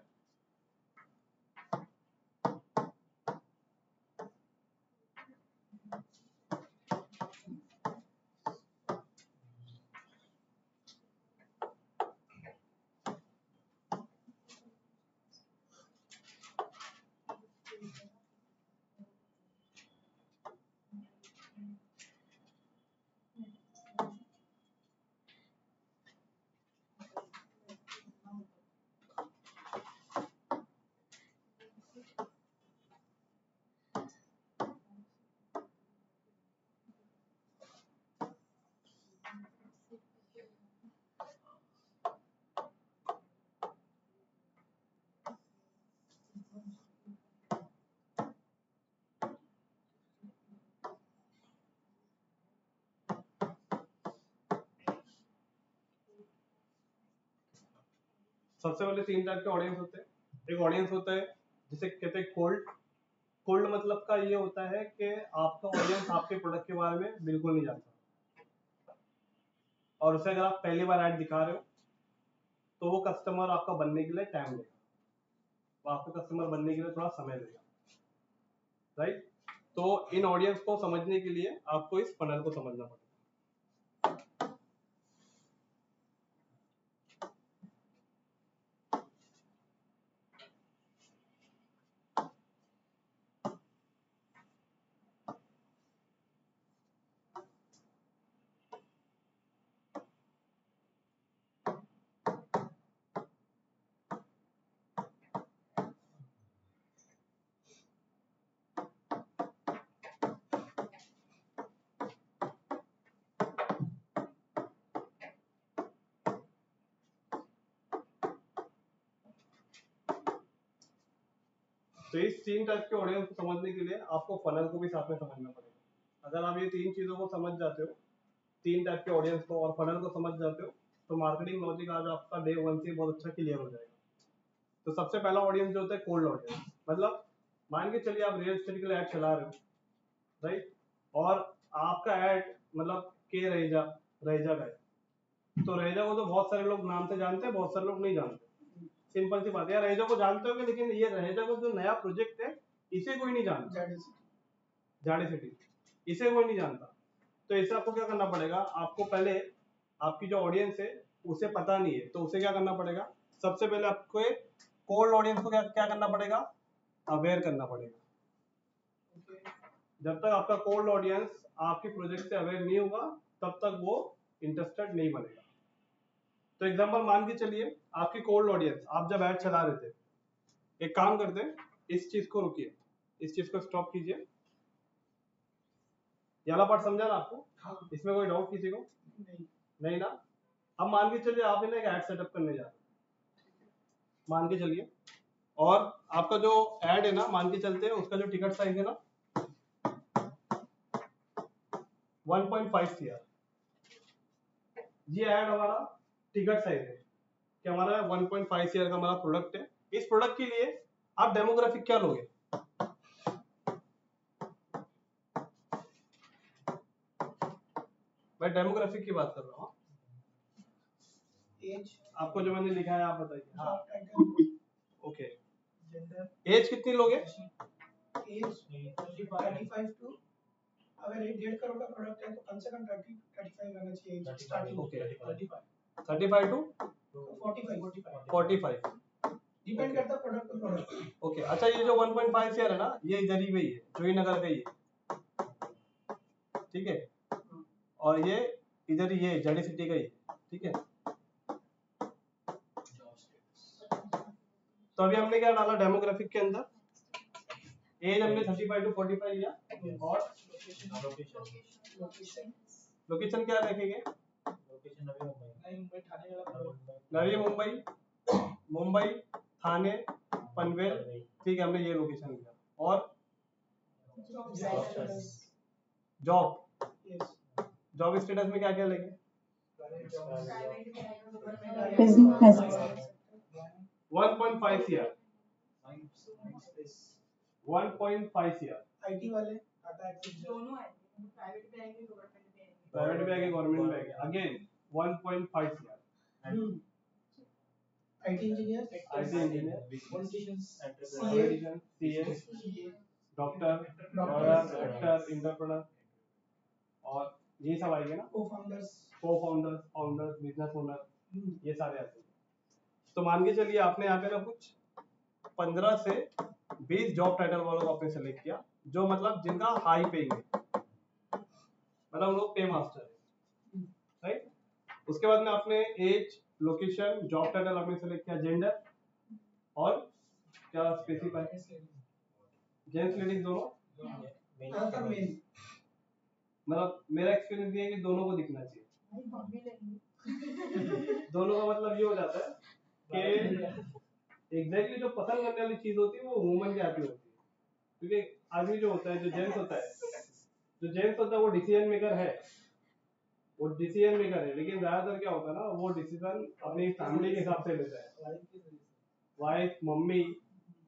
सबसे पहले तीन टाइप के ऑडियंस होते हैं। एक ऑडियंस होता है जिसे कहते हैं कोल्ड। कोल्ड मतलब का ये होता है कि आपका ऑडियंस आपके प्रोडक्ट के बारे में बिल्कुल नहीं जानता, और उसे अगर आप पहली बार ऐड दिखा रहे हो तो वो कस्टमर आपका बनने के लिए टाइम लेगा, वो आपका कस्टमर बनने के लिए थोड़ा समय लेगा, राइट? तो इन ऑडियंस को समझने के लिए आपको इस फनल को समझना पड़ेगा। तो इस तीन टाइप के ऑडियंस को समझने के लिए आपको फनल को भी साथ में समझना पड़ेगा। अगर आप ये तीन चीजों को समझ जाते हो, तीन टाइप के ऑडियंस को और फनल को समझ जाते हो, तो मार्केटिंग लॉजिक आज आपका डे वन से बहुत अच्छा क्लियर हो जाएगा। तो सबसे पहला ऑडियंस जो होता है कोल्ड ऑडियंस, मतलब मान के चलिए आप रियल एस्टेट के लिए ऐड चला रहे हो, राइट? और आपका ऐड मतलब के रहेजा का है, तो रहेजा को तो बहुत सारे लोग नाम से जानते हैं, बहुत सारे लोग नहीं जानते। सिंपल सी बात है यार, रहेजा को जानते होगे, लेकिन ये रहेजा को जो नया प्रोजेक्ट है इसे कोई नहीं जानता। जाड़े सिटी इसे कोई नहीं जानता। तो इसे आपको क्या करना पड़ेगा, आपको पहले आपकी जो ऑडियंस है उसे पता नहीं है, तो उसे क्या करना पड़ेगा, सबसे पहले आपको एक कोल्ड ऑडियंस को क्या करना पड़ेगा, अवेयर करना पड़ेगा। जब तक आपका कोल्ड ऑडियंस आपके प्रोजेक्ट से अवेयर नहीं होगा तब तक वो इंटरेस्टेड नहीं बनेगा। तो एग्जांपल मान के चलिए आपकी कोल्ड ऑडियंस, आप जब ऐड चला रहे थे, एक काम करते हैं, इस चीज को रुकिए, इस चीज को स्टॉप कीजिए। ये वाला पार्ट समझा ना आपको? हाँ। इसमें कोई डाउट किसी को? नहीं ना? अब मान के चलिए आप इन्हें एक ऐड सेटअप करने जा रहे हैं, मान के चलिए, और आपका जो ऐड है ना, मान के चलते हैं उसका जो टिकट साइज है ना 1.5 CR, ये ऐड हमारा टिकट साइज है कि हमारा 1.5 CR का हमारा प्रोडक्ट है। इस प्रोडक्ट के लिए आप डेमोग्राफिक क्या लोगे? मैं डेमोग्राफिक की बात कर रहा हूँ। एज, आपको जो मैंने लिखा है आप बताइए। हाँ job title, okay, gender, age कितनी लोगे? एज 35 टू, अगर 1.5 करोड़ का प्रोडक्ट है तो कम से कम 30-35 रहना चाहिए स्टार्टिंग। Okay 35 35 to 45 45। डिपेंड करता है प्रोडक्ट टू प्रोडक्ट। ओके अच्छा, ये जो 1.5 शेयर है ना, ये इधर ही में ही है, जोईनगर का ही है, ठीक है, और ये इधर ही है, जेडी सिटी का ही है, ठीक है। तो अभी हमने क्या डाला डेमोग्राफिक के अंदर, एज हमने 35 टू 45 लिया, और लोकेशन, लोकेशन क्या रखेंगे? मुंबई ठाणे वाला नवी मुंबई, मुंबई, थाने, पनवेल, ठीक है, हमने ये लोकेशन लिया। और जॉब, यस, जॉब स्टेटस में क्या क्या लेंगे? बिजनेस 1.5 सीआर, 1.5 सीआर, आईटी वाले टाटा एक्सिस दोनों है, प्राइवेट भी आएंगे गवर्नमेंट भी आएंगे। प्राइवेट भी आएंगे गवर्नमेंट भी आएंगे, again 1.5 CR. IT engineer, IT engineer, politicians CA, doctor, lawyer, actor, entrepreneur, और ये सब आएंगे ना, co-founders, co-founders, founders, business owner, ये सारे आते हैं। तो मान के चलिए आपने यहाँ पे ना कुछ 15 से 20 जॉब टाइटल वालों को आपने सेलेक्ट किया, जो मतलब जिनका हाई पेइंग है, मतलब हम लोग पे मास्टर है, राइट। उसके बाद में आपने एज, लोकेशन, जॉब टाइटल आपने सेलेक्ट किया, जेंडर, और क्या स्पेसिफाई, जेंट्स लेडीज दोनों, ज़्यादातर मेल, मतलब मेरा एक्सपीरियंस ये है कि दोनों को दिखना चाहिए। हम भी लेंगे। दोनों का मतलब ये हो जाता है कि एग्जैक्टली जो पसंद करने वाली चीज होती है वो वुमन के हाथ में होती है, क्योंकि आदमी जो होता है, जो जेंट्स होता है वो डिसीजन मेकर है, लेकिन ज्यादातर क्या होता है ना, वो डिसीजन अपनी फैमिली के हिसाब से लेता है, वाइफ, मम्मी,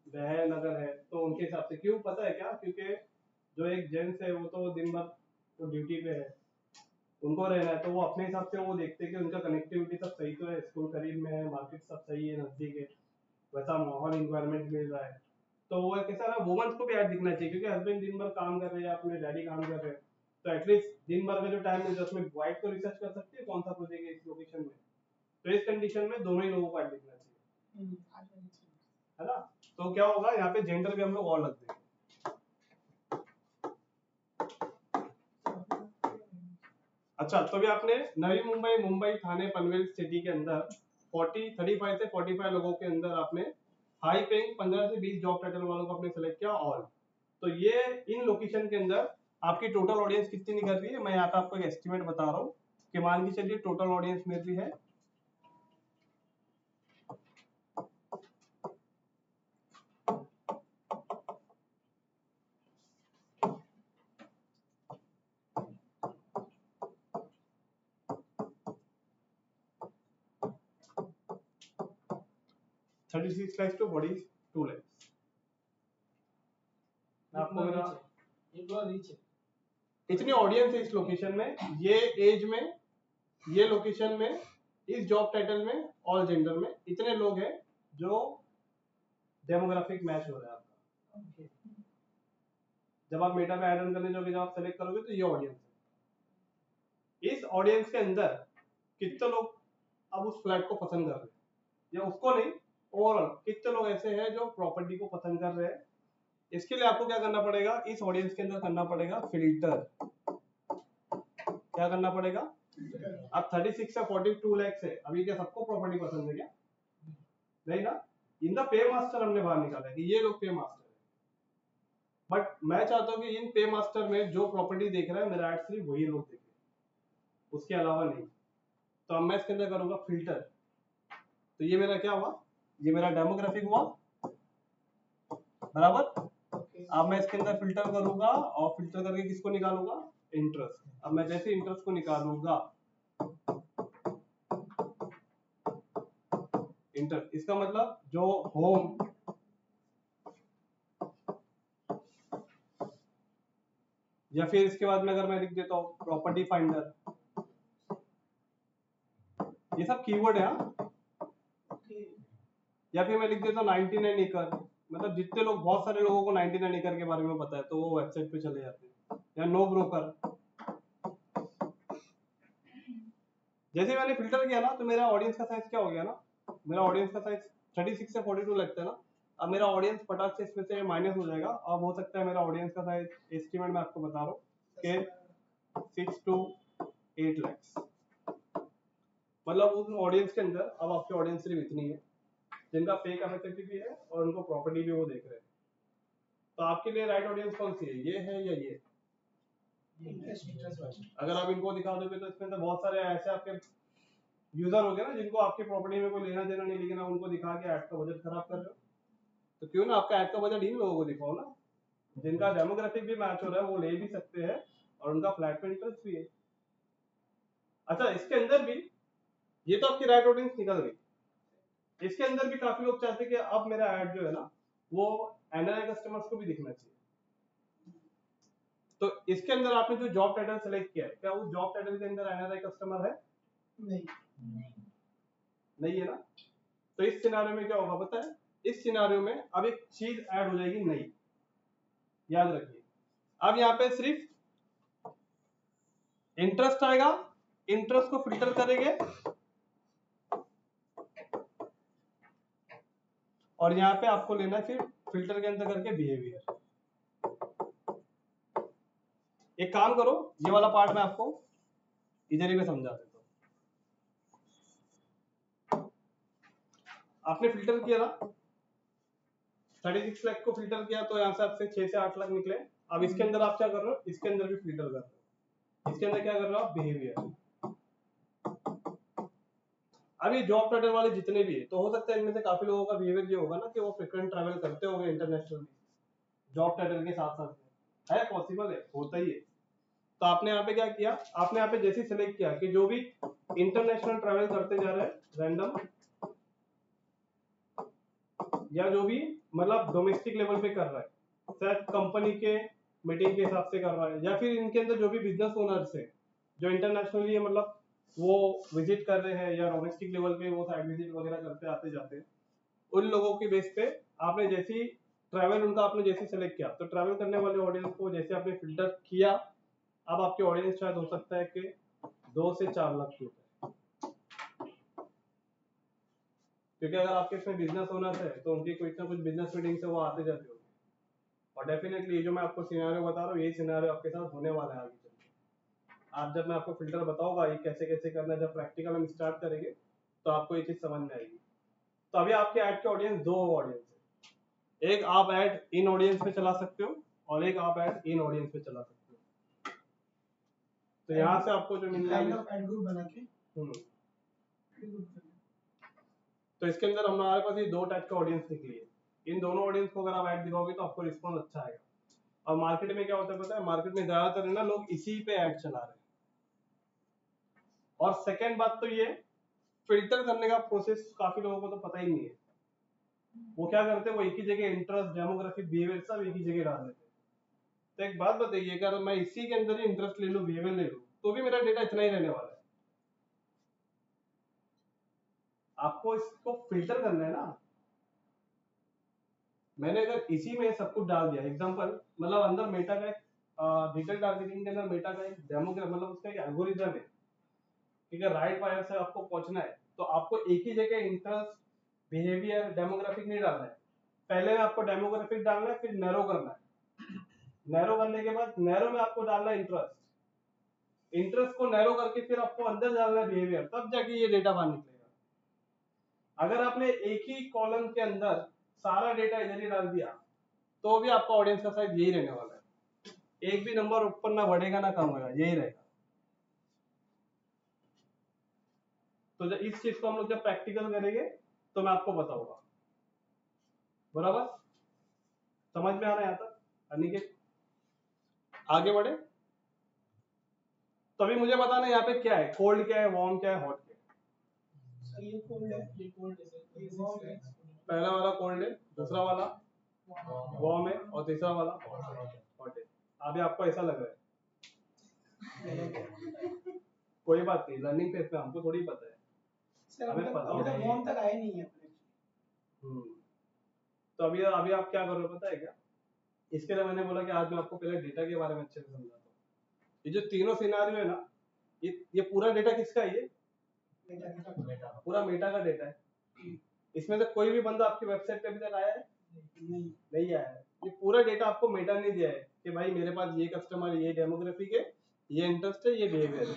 बहन अगर है तो उनके हिसाब से। क्यों पता है क्या? क्योंकि जो एक जेंट्स है वो तो दिन भर वो ड्यूटी पे है, उनको रहना है, तो वो अपने हिसाब से वो देखते हैं कि उनका कनेक्टिविटी सब सही तो है, स्कूल करीब में है, मार्केट सब सही है, नजदीक है, वैसा माहौल इन्वायरमेंट मिल रहा है, तो वो कैसा ना, वुमेन्स को भी ऐड दिखना चाहिए, क्योंकि हस्बैंड दिन भर काम कर रहे हैं, अपने डैडी काम कर रहे हैं, तो एटलीस्ट दिन भर का जो टाइम मिलता है उसमें वाइफ तो रिसर्च कर सकती है कौन सा प्रोजेक्ट है इस लोकेशन में, तो इस कंडीशन में दोनों ही लोगों को ऐड दिखना चाहिए, है ना। तो क्या होगा यहाँ पे जेंडर के हम लोग और लग देंगे। अच्छा, तो अभी आपने नवी मुंबई, मुंबई, थाने, पनवेल सिटी के अंदर 35 से 45 लोगों के अंदर आपने हाई पेइंग 15 से 20 जॉब टाइटल वालों को आपने सेलेक्ट किया ऑल। तो ये इन लोकेशन के अंदर आपकी टोटल ऑडियंस कितनी निकल रही है, मैं यहाँ पे आपको एक एस्टिमेट बता रहा हूँ कि मान के चलिए टोटल ऑडियंस मेरी है 36 lakhs to 42 lakhs। आपको मेरा ये पूरा रीच है। इतनी ऑडियंस है इस लोकेशन में, ये एज में, ये लोकेशन में, इस जॉब टाइटल में, ऑल जेंडर में, इतने लोग हैं जो डेमोग्राफिक मैच हो रहा है आपका। जब आप मेटा पे ऐड ऑन करने जाओगे, जब आप सेलेक्ट करोगे तो ये ऑडियंस है। इस ऑडियंस के अंदर कितने लोग अब उस फ्लैट को पसंद कर रहे हैं, या उसको नहीं, ओवरऑल कितने लोग ऐसे हैं जो प्रॉपर्टी को पसंद कर रहे हैं। इसके लिए आपको क्या करना पड़ेगा, इस ऑडियंस के अंदर करना पड़ेगा फिल्टर। क्या करना पड़ेगा? अब 36 से 42 लाख से अभी क्या सबको प्रॉपर्टी पसंद है क्या? नहीं ना। इन द पे मास्टर हमने बाहर निकाला है कि ये लोग पे मास्टर है, बट मैं चाहता हूँ कि इन पे मास्टर में जो प्रॉपर्टी देख रहा है मेरा एड सिर्फ वही लोग देखे, उसके अलावा नहीं। तो अब मैं इसके अंदर करूंगा फिल्टर। तो ये मेरा क्या हुआ, ये मेरा डेमोग्राफिक हुआ, बराबर। अब मैं इसके अंदर फिल्टर करूंगा और फिल्टर करके किसको निकालूंगा, इंटरेस्ट। अब मैं जैसे इंटरेस्ट को निकालूंगा, इंटर, इसका मतलब जो होम, या फिर इसके बाद में अगर मैं लिख देता हूं प्रॉपर्टी फाइंडर, ये सब कीवर्ड है हाँ। या फिर मैं लिख देता हूँ 99 एकड़, मतलब जितने लोग, बहुत सारे लोगों को 99 एकड़ के बारे में पता है तो वो वेबसाइट पे चले जाते हैं। या नो ब्रोकर, जैसे मैंने फिल्टर किया ना तो मेरा ऑडियंस का साइज क्या हो गया ना, मेरा ऑडियंस का साइज 36 से 42 लगता है ना, अब मेरा ऑडियंस फटाक से इसमें से माइनस हो जाएगा। अब हो सकता है मेरा ऑडियंस का साइज एस्टिमेट मैं आपको बता रहा हूँ कि 6 to 8 lakhs, मतलब उस ऑडियंस के अंदर अब आपकी ऑडियंस सिर्फ इतनी है जिनका फेक एफएक्टिव भी है और उनको प्रॉपर्टी भी वो देख रहे हैं। तो आपके लिए राइट ऑडियंस कौन सी है, ये है या ये? अगर आप इनको दिखा दोगे तो इसमें तो बहुत सारे ऐसे आपके यूजर हो गए ना जिनको आपकी प्रॉपर्टी में कोई लेना देना नहीं, लेकिन आप उनको दिखा के ऐड का बजट खराब कर रहे हो। तो क्यों ना आपका ऐड का बजट इन लोगों को दिखाओ ना, जिनका डेमोग्राफिक भी मैच हो रहा है, वो ले भी सकते हैं और उनका फ्लैट पे इंटरेस्ट भी है। अच्छा, इसके अंदर भी ये तो आपकी राइट ऑडियंस निकल गई, इसके अंदर भी काफी लोग चाहते हैं कि अब मेरा ऐड जो है ना वो एनआरआई कस्टमर्स को भी दिखना चाहिए। तो इसके अंदर आपने जो जॉब टाइटल सेलेक्ट किया है, क्या उस जॉब टाइटल के अंदर एनआरआई कस्टमर है? नहीं है ना। तो इस सिनारियो में क्या होगा पता है, इस सिनारियो में अब एक चीज ऐड हो जाएगी नई, याद रखिए। अब यहाँ पे सिर्फ इंटरेस्ट आएगा, इंटरेस्ट को फिल्टर करेंगे और यहाँ पे आपको लेना है फिर फिल्टर के अंदर करके बिहेवियर। एक काम करो, ये वाला पार्ट मैं आपको इधर ही में समझा देता हूँ। आपने फिल्टर किया ना, 36 लाख को फिल्टर किया तो यहाँ से आपसे 6 से 8 लाख निकले। अब इसके अंदर आप क्या कर रहे हो, इसके अंदर भी फिल्टर कर रहे हो, इसके अंदर क्या कर रहे हो आप, बिहेवियर। अब ये जॉब टाइटल वाले जितने भी है, तो हो सकता है इनमें से काफी लोगों का बिहेवियर ये होगा ना कि वो फ्रीक्वेंट ट्रैवल करते होंगे इंटरनेशनल जॉब टाइटल के साथ साथ, है पॉसिबल है, होता ही है। तो आपने यहाँ पे क्या किया, आपने यहाँ पे जैसे सिलेक्ट किया कि जो भी इंटरनेशनल ट्रैवल करते जा रहे हैं रैंडम, या जो भी मतलब डोमेस्टिक लेवल पे कर रहा है, शायद कंपनी के मीटिंग के हिसाब से कर रहा है, या फिर इनके अंदर जो भी बिजनेस ओनर्स है जो इंटरनेशनली मतलब वो विजिट कर रहे हैं या डोमेस्टिक लेवल पे वो साइड विजिट वगैरह करते आते जाते हैं, उन लोगों के बेस पे आपने जैसी ट्रैवल उनका आपने जैसे सेलेक्ट किया, तो ट्रैवल करने वाले ऑडियंस को जैसे आपने फिल्टर किया, अब आपकी ऑडियंस शायद हो सकता है कि 2 से 4 लाख की हो, क्योंकि अगर आपके इसमें बिजनेस ओनर है तो उनकी कोई ना कुछ बिजनेस मीटिंग से वो आते जाते होंगे। और डेफिनेटली ये जो मैं आपको सिनेरियो बता रहा हूँ, यही सिनेरियो आपके साथ होने वाला है आगे चलके। आप जब मैं आपको फिल्टर बताऊंगा ये कैसे कैसे करना है, जब प्रैक्टिकल हम स्टार्ट करेंगे तो आपको ये चीज समझ में आएगी। तो अभी आपके ऐड के ऑडियंस 2 ऑडियंस है, एक आप ऐड इन ऑडियंस पे चला सकते हो और एक आप ऐड इन ऑडियंस पे चला सकते हो। तो यहाँ से आपको जो मिलना है ऐड ग्रुप बना के तो इसके अंदर हमारे पास ये 2 टाइप के ऑडियंस निकली है। इन दोनों ऑडियंस को अगर आप ऐड दिखाओगे तो आपको रिस्पॉन्स अच्छा आएगा। और मार्केट में क्या होता है पता है, मार्केट में ज्यादातर है ना लोग इसी पे ऐड चला रहे हैं। और सेकेंड बात तो ये, फिल्टर करने का प्रोसेस काफी लोगों को तो पता ही नहीं है। वो क्या करते हैं, वो एक ही जगह इंटरेस्ट, डेमोग्राफिक, बिहेवियर सब एक ही जगह डाल देते हैं। तो एक बात बताइए, अगर मैं इसी के अंदर ही इंटरेस्ट ले लूं, बिहेवियर ले लूं, तो भी मेरा डेटा इतना ही रहने वाला है। आपको इसको फिल्टर करना है ना। मैंने अगर इसी में सब कुछ डाल दिया, एग्जांपल मतलब अंदर मेटा का एक डिजिटल टारगेटिंग के अंदर मेटा का एक डेमोग्राफ मतलब उसका एक एल्गोरिथम है, ठीक है, राइट वायर से आपको पहुंचना है तो आपको एक ही जगह इंटरेस्ट, बिहेवियर, डेमोग्राफिक नहीं डालना है। पहले में आपको डेमोग्राफिक डालना है, फिर नैरो करना है, नैरो करने के बाद नैरो में आपको डालना है इंटरेस्ट, इंटरेस्ट को नैरो करके फिर आपको अंदर डालना है बिहेवियर, तब जाके ये डेटा बाहर निकलेगा। अगर आपने एक ही कॉलम के अंदर सारा डेटा इधर ही डाल दिया तो भी आपका ऑडियंस का साइज यही रहने वाला है, एक भी नंबर ऊपर ना बढ़ेगा ना कम होगा, यही रहेगा। तो जब इस चीज को हम लोग जब प्रैक्टिकल करेंगे तो मैं आपको बताऊंगा, बराबर समझ में आ रहा है यहाँ तक? अनिकेत आगे बढ़े। तो अभी मुझे बताना यहाँ पे क्या है, कोल्ड क्या है, वार्म क्या है, हॉट क्या है। सर ये कोल्ड है, ये कोल्ड है सर, ये वार्म है। पहला वाला कोल्ड है, दूसरा वाला वार्म है और तीसरा वाला हॉट है। अभी आपको ऐसा लग रहा है कोई बात नहीं, लर्निंग फेज पे हमको थोड़ी पता है। सर हमें पता अभी तक नहीं। वॉर्म तक आए नहीं है अपने। तो अभी आप क्या करो पता है क्या, इसके लिए मैंने बोला कि आज मैं आपको पहले डेटा के बारे में अच्छे से समझाता हूँ। ये जो तीनों सिनारियो है ना, ये पूरा डेटा किसका है? ये पूरा मेटा का डेटा है। इसमें से कोई भी बंदा आपकी वेबसाइट पे अभी तक आया है? नहीं आया है। ये पूरा डेटा आपको मेटा ने दिया है कि भाई मेरे पास ये कस्टमर, ये डेमोग्राफिक है, ये इंटरेस्ट है, ये बिहेवियर है।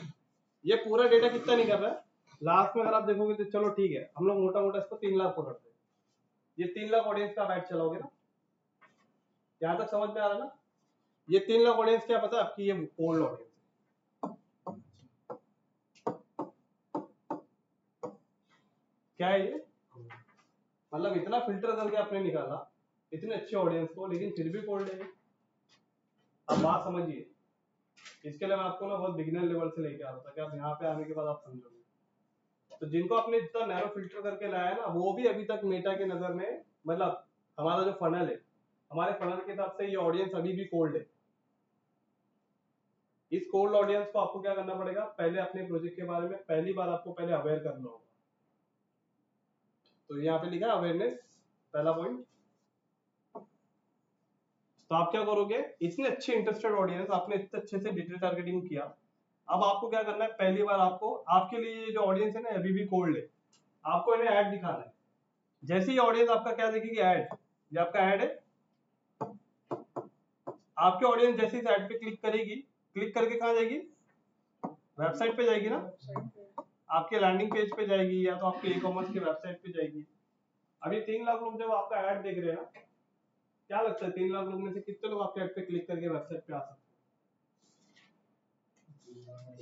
ये पूरा डेटा कितना नहीं कर रहा है। लास्ट में अगर आप देखोगे तो चलो ठीक है, हम लोग मोटा मोटा इसको 3 लाख पकड़ते हैं। ये 3 लाख ऑडियंस का आप ऐड चलाओगे ना, यहाँ तक समझ में आ रहा है ना? ये 3 लाख ऑडियंस क्या पता है आपकी? ये ओल्ड ऑडियंस क्या है ये? मतलब इतना फिल्टर करके आपने निकाला इतने अच्छे ऑडियंस को, लेकिन फिर भी कोल्ड है। अब बात समझिए, इसके लिए मैं आपको ना बहुत बिगिनर लेवल से लेके आ रहा था कि आप यहाँ पे आने के बाद आप समझोगे। तो जिनको आपने इतना नैरो फिल्टर करके लाया है ना, वो भी अभी तक मेटा के नजर में, मतलब हमारा जो फनल है, हमारे फनल के हिसाब से ये ऑडियंस अभी भी कोल्ड है। इस कोल्ड ऑडियंस को आपको क्या करना पड़ेगा? पहले अपने प्रोजेक्ट के बारे में पहली बार आपको पहले अवेयर करना होगा। तो यहाँ पे लिखा है अवेयरनेस, पहला पॉइंट। तो आप क्या करोगे? इतने अच्छे इंटरेस्टेड ऑडियंस, आपने इतने अच्छे से डिजिटल टारगेटिंग किया, अब आपको क्या करना है? पहली बार आपको, आपके लिए ये जो ऑडियंस है ना अभी भी कोल्ड है, आपको इन्हें ऐड दिखाना है। जैसे ही ऑडियंस आपका क्या देखेगी? ऐड। ये आपका ऐड है। आपके ऑडियंस जैसे इस ऐड पे क्लिक करेगी, क्लिक करके कहाँ जाएगी? वेबसाइट पे जाएगी ना, आपके लैंडिंग पेज पे जाएगी, या तो आपके ई कॉमर्स की वेबसाइट पे जाएगी। अभी 3 लाख लोग जब आपका ऐड देख रहे हैं ना, क्या लगता है 3 लाख लोग में से कितने लोग आपके ऐड पे क्लिक करके वेबसाइट पे आ सकते हैं?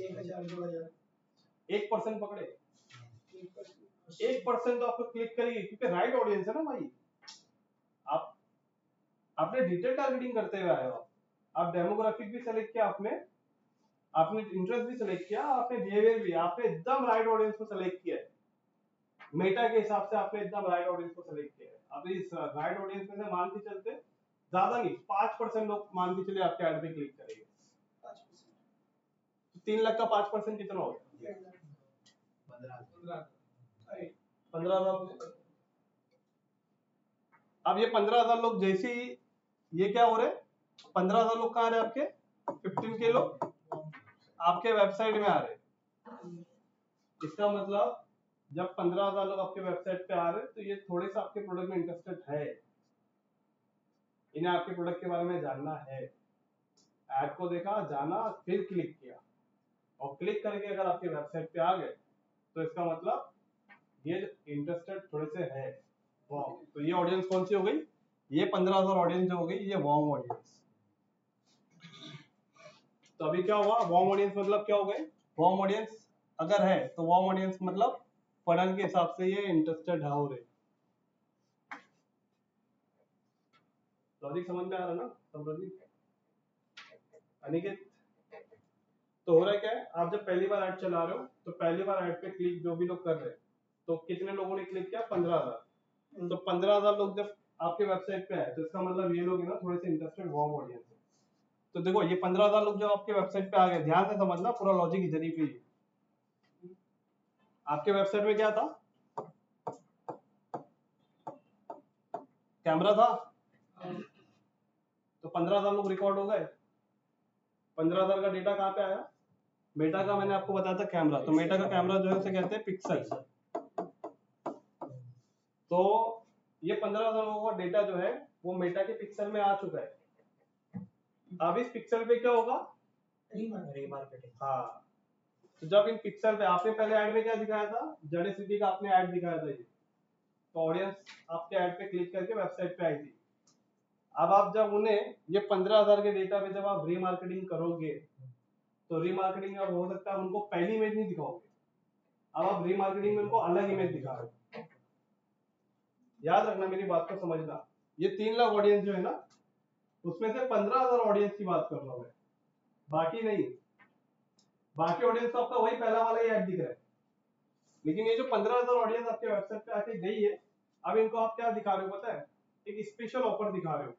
1000 2000 1% पकड़े, 1% तो आपको क्लिक करेगी, क्योंकि राइट ऑडियंस है ना भाई। आप आपने डिटेल टारगेटिंग करते हुए आए हो, आप डेमोग्राफिक भी सेलेक्ट किया, आपने इंटरेस्ट भी सेलेक्ट किया, आपने बिहेवियर भी, आपने एकदम राइट ऑडियंस को सेलेक्ट किया है। मेटा के हिसाब से आपने एकदम राइट ऑडियंस को सेलेक्ट किया है। अब इस राइट ऑडियंस में से मान के चलते, ज्यादा नहीं 5% लोग मान के चलिए आपके ऐड पे क्लिक करेंगे। 3 लाख का 5% कितना होगा? 15,000। अब ये 15,000 लोग जैसे ही ये क्या हो रहे, 15,000 लोग कहाँ आ रहे आपके? 15K लोग आपके वेबसाइट में आ रहे। इसका मतलब जब 15,000 लोग आपके वेबसाइट पे आ रहे, तो ये थोड़े सा आपके प्रोडक्ट में इंटरेस्टेड है, इन्हें आपके प्रोडक्ट के बारे में जानना है। ऐड को देखा, जाना, फिर क्लिक किया, और क्लिक करके अगर आपके वेबसाइट पे आ गए, तो इसका मतलब ये इंटरेस्टेड थोड़े से है। वार्म। तो ये ऑडियंस कौन सी हो गई? ये 15,000 ऑडियंस जो हो गई, ये वार्म ऑडियंस। तो अभी क्या हुआ? वार्म ऑडियंस मतलब क्या हो गए? वार्म ऑडियंस अगर है तो वार्म ऑडियंस मतलब फनल के हिसाब से ये इंटरेस्टेड है हो रहे। लॉजिक समझ में आ रहा ना समृद्धि? अनिकेत, तो हो रहा है क्या है, आप जब पहली बार ऐड चला रहे हो, तो पहली बार ऐड पे क्लिक जो भी लोग कर रहे हैं, तो कितने लोगों ने क्लिक किया? 15,000। तो 15,000 लोग जब आपके वेबसाइट पे आए, तो इसका मतलब ये लोग है ना थोड़े से इंटरेस्टेड वार्म ऑडियंस है। तो देखो ये 15,000 लोग जब आपके वेबसाइट पे आ गए, ध्यान से समझना, पूरा लॉजिक इधर ही पे है। आपके वेबसाइट में क्या था? कैमरा था, तो 15,000 लोग रिकॉर्ड हो गए। 15,000 का डेटा कहाँ पे आया? मेटा का मैंने आपको बताया था कैमरा। तो मेटा का कैमरा जो है उसे कहते हैं पिक्सल। तो ये 15,000 लोगों का डेटा जो है वो मेटा के पिक्सल में आ चुका है। अब इस पिक्सल पे क्या होगा? रीमार्केटिंग। हाँ, तो जब इन पिक्सल पे आपने पहले ऐड में क्या दिखाया था? जड़े सिटी का आपने ऐड दिखाया था ये, तो ऑडियंस आपके ऐड पे क्लिक करके वेबसाइट पे आई थी। अब आप जब उन्हें ये 15,000 के डेटा पे जब आप रीमार्केटिंग करोगे, तो रीमार्केटिंग अब हो सकता है उनको पहली इमेज नहीं दिखाओगे, अब आप रीमार्केटिंग में उनको अलग इमेज दिखा रहे हो। याद रखना, मेरी बात को समझना, ये 3 लाख ऑडियंस जो है ना, उसमें से 15,000 ऑडियंस की बात कर रहा हूं मैं, बाकी नहीं। बाकी ऑडियंस तो आपका वही पहला वाला ही ऐड दिख रहा है, लेकिन ये जो 15,000 ऑडियंस आपके वेबसाइट पे आके गई है, अब इनको आप क्या दिखा रहे हो पता है? एक स्पेशल ऑफर दिखा रहे हो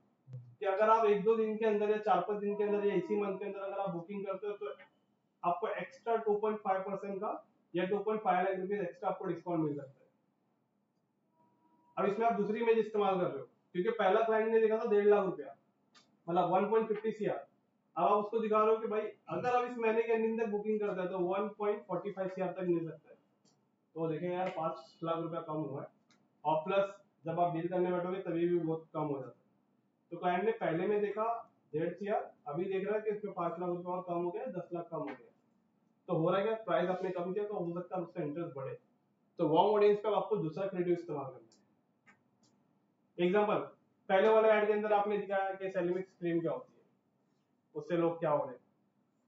कि अगर आप 1-2 दिन के अंदर या 4-5 दिन के अंदर या इसी मंथ के अंदर अगर आप बुकिंग करते हो, तो आपको एक्स्ट्रा 2.5% का या 2.5 लाख रुपीज एक्स्ट्रा आपको डिस्काउंट मिल सकता है। अब इसमें आप दूसरी इमेज इस्तेमाल कर रहे हो, क्योंकि पहला क्लाइंट ने देखा था 1.5 लाख रुपया, मतलब 1.50 CR। अब आप उसको दिखा रहे हो कि भाई अगर आप इस महीने के एंडिंग तक बुकिंग करते हैं तो 1.45 CR तक मिल सकता है। तो देखेंगे यार 5 लाख रुपया कम हुआ है, और प्लस जब आप डील करने बैठोगे तभी भी बहुत कम हो जाता है। तो क्लाइंट ने पहले में देखा 1.5 CR, अभी देख रहा है कि इसमें 5 लाख रुपया और कम हो गया, 10 लाख कम हो गया। तो हो रहा है क्या, प्राइस आपने कम किया तो हो सकता है उसका इंटरेस्ट बढ़े। तो वार्म ऑडियंस का आपको दूसरा क्रिएटिव इस्तेमाल करना है। एग्जांपल, पहले वाले ऐड के अंदर आपने दिखाया कि सेरेमिक क्रीम क्या होती है, उससे लोग क्या हो रहे हैं,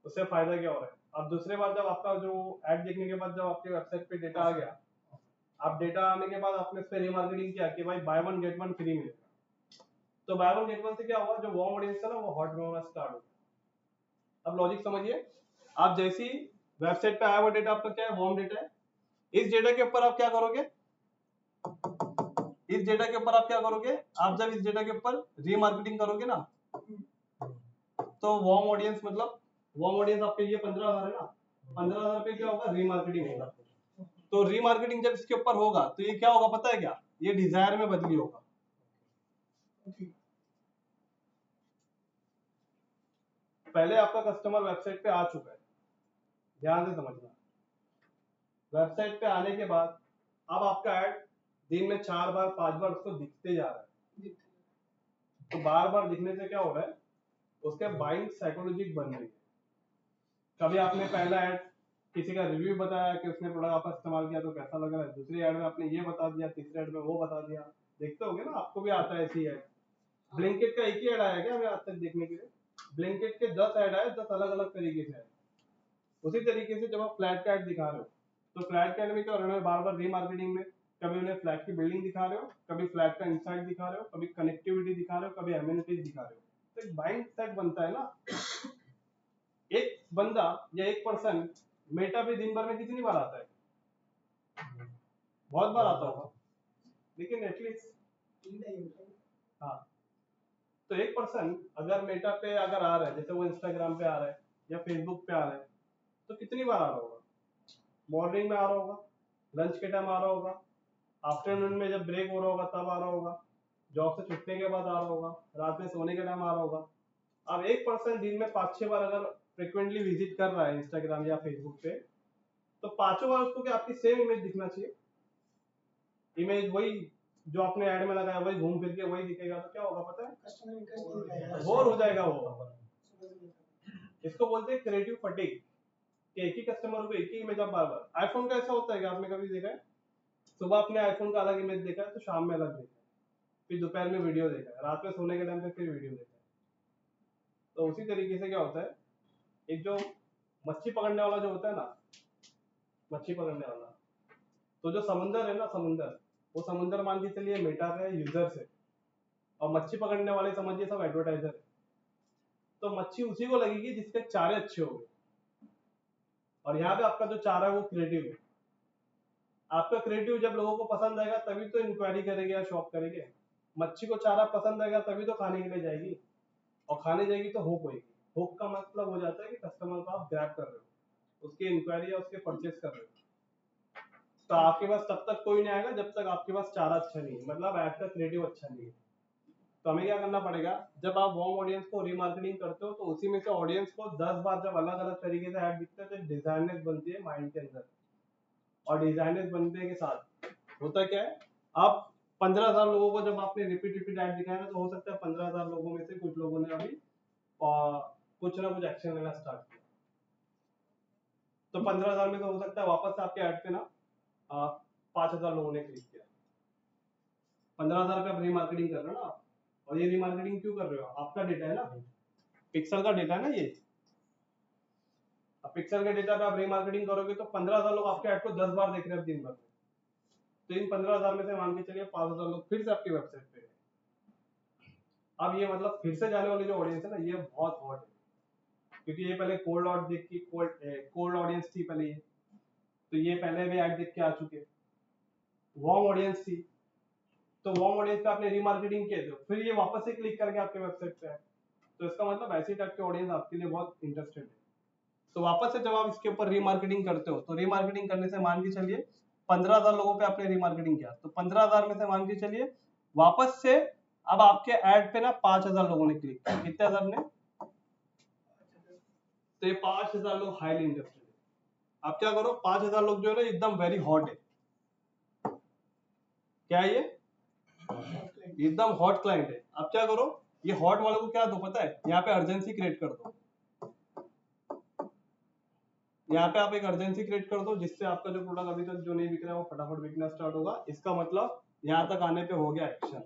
उससे फायदा क्या हो रहा है। अब दूसरे बार जब आपका जो ऐड देखने के बाद जब आपके वेबसाइट पे डेटा आ गया, अब डेटा आने के बाद आपने इस पे रीमार्केटिंग किया कि भाई by one get one free मिलेगा। तो बाय वन गेट वन से क्या हुआ, जो वार्म ऑडियंस था ना वो हॉट में होना स्टार्ट हो गया। अब लॉजिक समझिए, आप जैसी वेबसाइट पे आया हुआ डेटा आपका क्या है, वार्म डेटा है। इस डेटा के ऊपर आप क्या करोगे, इस डेटा के ऊपर आप क्या करोगे, आप जब इस डेटा के ऊपर रीमार्केटिंग करोगे ना, तो वार्म ऑडियंस मतलब वार्म ऑडियंस आपके लिए 15,000 है ना, 15,000 पे क्या होगा, रीमार्केटिंग होगा। तो रीमार्केटिंग जब इसके ऊपर होगा तो ये क्या होगा पता है क्या, ये डिजायर में बदली होगा। पहले आपका कस्टमर वेबसाइट पे आ चुका है, ध्यान से समझना। वेबसाइट पे आने के बाद अब आपका ऐड दिन में 4 बार 5 बार उसको दिखते जा रहा है। तो बार बार दिखने से क्या हो रहा है, उसके बाइंग साइकोलॉजी बन रही है। कभी आपने पहला ऐड किसी का रिव्यू बताया कि उसने प्रोडक्ट आपका इस्तेमाल किया तो कैसा लग रहा है, दूसरी ऐड में आपने ये बता दिया, तीसरे ऐड में वो बता दिया। देखते होगे ना, आपको भी आता है ऐसी ऐड। ब्लिंकिट का एक ही ऐड आया क्या हमें आज तक देखने के लिए, ब्लिंकिट के 10 ऐड आए, 10 अलग अलग तरीके से आए। उसी तरीके से जब आप फ्लैट का ऐड दिखा रहे हो तो फ्लैट के ऐड में क्या हो रहा है, बार बार रीमार्केटिंग में कभी उन्हें फ्लैट की बिल्डिंग दिखा रहे हो, कभी फ्लैट का इनसाइड दिखा रहे हो, कभी कनेक्टिविटी दिखा रहे हो, कभी एमिनिटीज दिखा रहे हो। तो एक बाइंग सेट बनता है ना। एक बंदा या एक पर्सन मेटा पे दिन भर में कितनी बार आता है, बहुत बार आता होगा, लेकिन एटलीस्ट हाँ। तो एक पर्सन अगर मेटा पे अगर आ रहा है, जैसे वो इंस्टाग्राम पे आ रहा है या फेसबुक पे आ रहा है, तो कितनी बार आ रहा होगा, मॉर्निंग में आ रहा होगा, लंच के टाइम आ रहा होगा, आफ्टरनून में जब ब्रेक हो रहा होगा तब आ रहा होगा, जॉब से छुट्टी के बाद आ रहा होगा, रात में सोने के टाइम आ रहा होगा। अब एक पर्सन दिन में 5-6 बार अगर फ्रिक्वेंटली विजिट कर रहा है इंस्टाग्राम या फेसबुक पे, तो 5 बार उसको क्या आपकी सेम इमेज दिखना चाहिए। इमेज वही जो आपने ऐड में लगाया वही घूम फिर के वही दिखेगा, तो क्या होगा पता है, कस्टमर इंटरेस्ट नहीं रहेगा, बोर हो जाएगा वो। इसको बोलते हैं क्रिएटिव फटीग, कि एक ही कस्टमर को एक ही इमेज आप बार बार। आईफोन का ऐसा होता है कि आपने कभी देखा है, सुबह आपने आईफोन का अलग इमेज देखा है, तो शाम में अलग देखा है, फिर दोपहर में वीडियो देखा है, रात में सोने के टाइम पे फिर वीडियो देखा है। तो उसी तरीके से क्या होता है, एक जो मच्छी पकड़ने वाला जो होता है ना, मच्छी पकड़ने वाला, तो जो समुंदर है ना, समुंदर, वो समुंदर मान के चलिए मेटा का यूजर्स है, और मच्छी पकड़ने वाले समझिए सब एडवर्टाइजर है। तो मच्छी उसी को लगेगी जिसके चारे अच्छे हो गए, और यहाँ पे आपका जो चारा है वो क्रिएटिव है। आपका क्रिएटिव जब लोगों को पसंद आएगा तभी तो इंक्वायरी करेंगे या शॉप करेंगे। मच्छी को चारा पसंद आएगा तभी तो खाने के लिए जाएगी, और खाने जाएगी तो हुक होगी। हुक का मतलब हो जाता है कि कस्टमर को आप ग्रैब कर रहे हो, उसकी इंक्वायरी या उसके परचेस कर रहे हो। तो आपके पास तब तक कोई नहीं आएगा जब तक आपके पास चारा अच्छा नहीं है, मतलब ऐड का क्रिएटिव अच्छा नहीं है। तो हमें क्या करना पड़ेगा, जब आप वार्म ऑडियंस को रीमार्केटिंग करते हो तो उसी में से ऑडियंस को 10 बार जब अलग अलग तरीके से ऐड दिखता है तो डिजाइननेस बनती है माइंड के अंदर। और डिजाइननेस बनने के साथ होता क्या है, आप 15,000 लोगों को जब आपने रिपीट ऐड दिखाया ना, तो हो सकता है 15,000 लोगों में से कुछ लोगों ने अभी कुछ ना कुछ एक्शन लेना स्टार्ट किया। तो 15,000 में से हो सकता है वापस से आपके ऐड पे ना 5,000 लोगों ने क्लिक किया। 15,000 पे आप रीमार्केटिंग कर रहे हो ना, और ये रीमार्केटिंग क्यों कर रहे हो, आपका डेटा है ना, पिक्सल का डेटा है ना ये। अब पिक्सल के डेटा पे आप रीमार्केटिंग करोगे तो 15,000 लोग आपके ऐड को 10 बार देख रहे हैं दिन भर में। तो इन 15,000 में से मान के चलिए 5,000 लोग फिर से आपकी वेबसाइट पे गए। अब ये मतलब फिर से जाने वाली जो ऑडियंस है ना, ये बहुत हॉट है, क्योंकि ये पहले कोल्ड आउट देख की कोल्ड ऑडियंस थी पहले ये, तो ये पहले भी ऐड देख के आ चुके। वार्म ऑडियंस थी, तो वार्म ऑडियंस पे आपने रीमार्केटिंग किया, तो फिर ये वापस से क्लिक करके आपके वेबसाइट पे है। तो इसका मतलब ऐसी टाइप के ऑडियंस आपके लिए बहुत इंटरेस्टेड है। तो वापस से जब आप इसके ऊपर रीमार्केटिंग करते हो, तो रीमार्केटिंग करने से मान के चलिए 15,000 लोगों पे आपने रीमार्केटिंग किया, तो 15,000 में से मान के चलिए वापस से अब आपके ऐड पे ना 5,000 लोगों ने क्लिक किया। कितने हजार ने? तो ये 5,000 लोग हाईली इंटरेस्टेड है। आप क्या करो, 5,000 लोग जो है ना एकदम वेरी हॉट है। क्या है ये? एकदम हॉट क्लाइंट है। आप क्या करो, ये हॉट वालों को क्या दो पता है, यहाँ पे अर्जेंसी क्रिएट कर दो। यहाँ पे आप एक अर्जेंसी क्रिएट कर दो, जिससे आपका जो प्रोडक्ट अभी तक जो नहीं बिक रहा है वो फटाफट बिकना स्टार्ट होगा। इसका मतलब यहाँ तक आने पे हो गया एक्शन।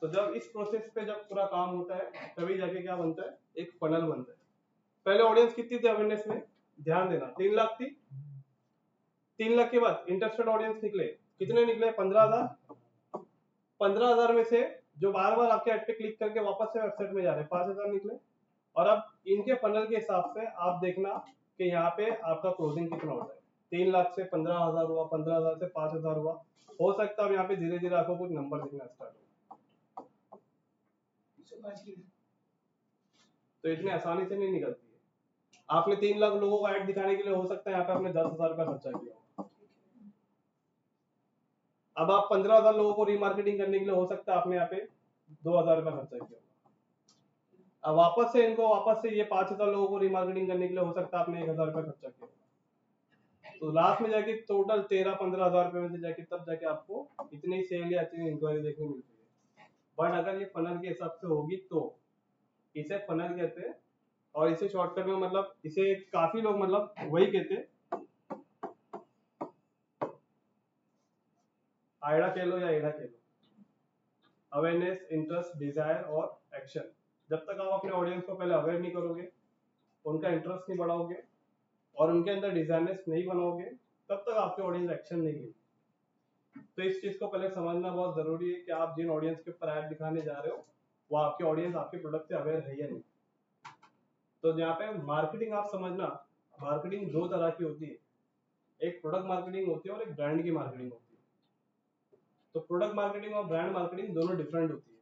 तो जब इस प्रोसेस पे जब पूरा काम होता है तभी जाके क्या बनता है, एक फनल बनता है। पहले ऑडियंस कितनी थी अवेयरनेस में, ध्यान देना, 3 लाख थी। 3 लाख के बाद इंटरेस्टेड ऑडियंस निकले, कितने निकले? 15,000। 15,000 में से जो बार बार आपके ऐड पे क्लिक करके वापस से वेबसाइट में जा रहे हैं 5,000 निकले। और अब इनके फनल के हिसाब से आप देखना कि यहाँ पे आपका क्लोजिंग कितना होता है। 3 लाख से 15,000 हुआ, 15,000 से 5,000 हुआ। हो सकता है यहाँ पे धीरे धीरे आपको कुछ नंबर दिखना स्टार्ट हो। तो इतनी आसानी से नहीं निकलती है। आपने 3 लाख लोगों को ऐड दिखाने के लिए हो सकता है यहाँ पे आपने 10,000 रुपया खर्चा किया। अब आप 15,000 लोगों को रीमार्केटिंग करने के लिए हो सकता है आपने यहाँ पे 2,000 रुपया खर्चा किया। अब वापस से इनको वापस से ये 5,000 लोगों को रीमार्केटिंग करने के लिए हो सकता है आपने 1,000 रुपया खर्चा किया। तो लास्ट में जाके टोटल 13-15,000 रुपए में से जाके तब जाके आपको इतनी सेल या इतनी इंक्वायरी देखने मिलती है। बट अगर ये फनल के हिसाब से होगी तो इसे फनल कहते हैं। और इसे शॉर्टकट में मतलब इसे काफी लोग मतलब वही कहते हैं, आइडा कह लो या एडा कह लो, अवेयरनेस, इंटरेस्ट, डिजायर और एक्शन। जब तक आप अपने ऑडियंस को पहले अवेयर नहीं करोगे, उनका इंटरेस्ट नहीं बढ़ाओगे और उनके अंदर डिजायरनेस नहीं बनाओगे, तब तक आपके ऑडियंस एक्शन नहीं लेगी। तो इस चीज को पहले समझना बहुत जरूरी है कि आप जिन ऑडियंस के ऊपर ऐड दिखाने जा रहे हो वो आपके ऑडियंस आपके प्रोडक्ट से अवेयर है या नहीं। तो यहाँ पे मार्केटिंग आप समझना, मार्केटिंग 2 तरह की होती है, एक प्रोडक्ट मार्केटिंग होती है और एक ब्रांड की मार्केटिंग होती है। तो प्रोडक्ट मार्केटिंग और ब्रांड मार्केटिंग दोनों डिफरेंट होती है।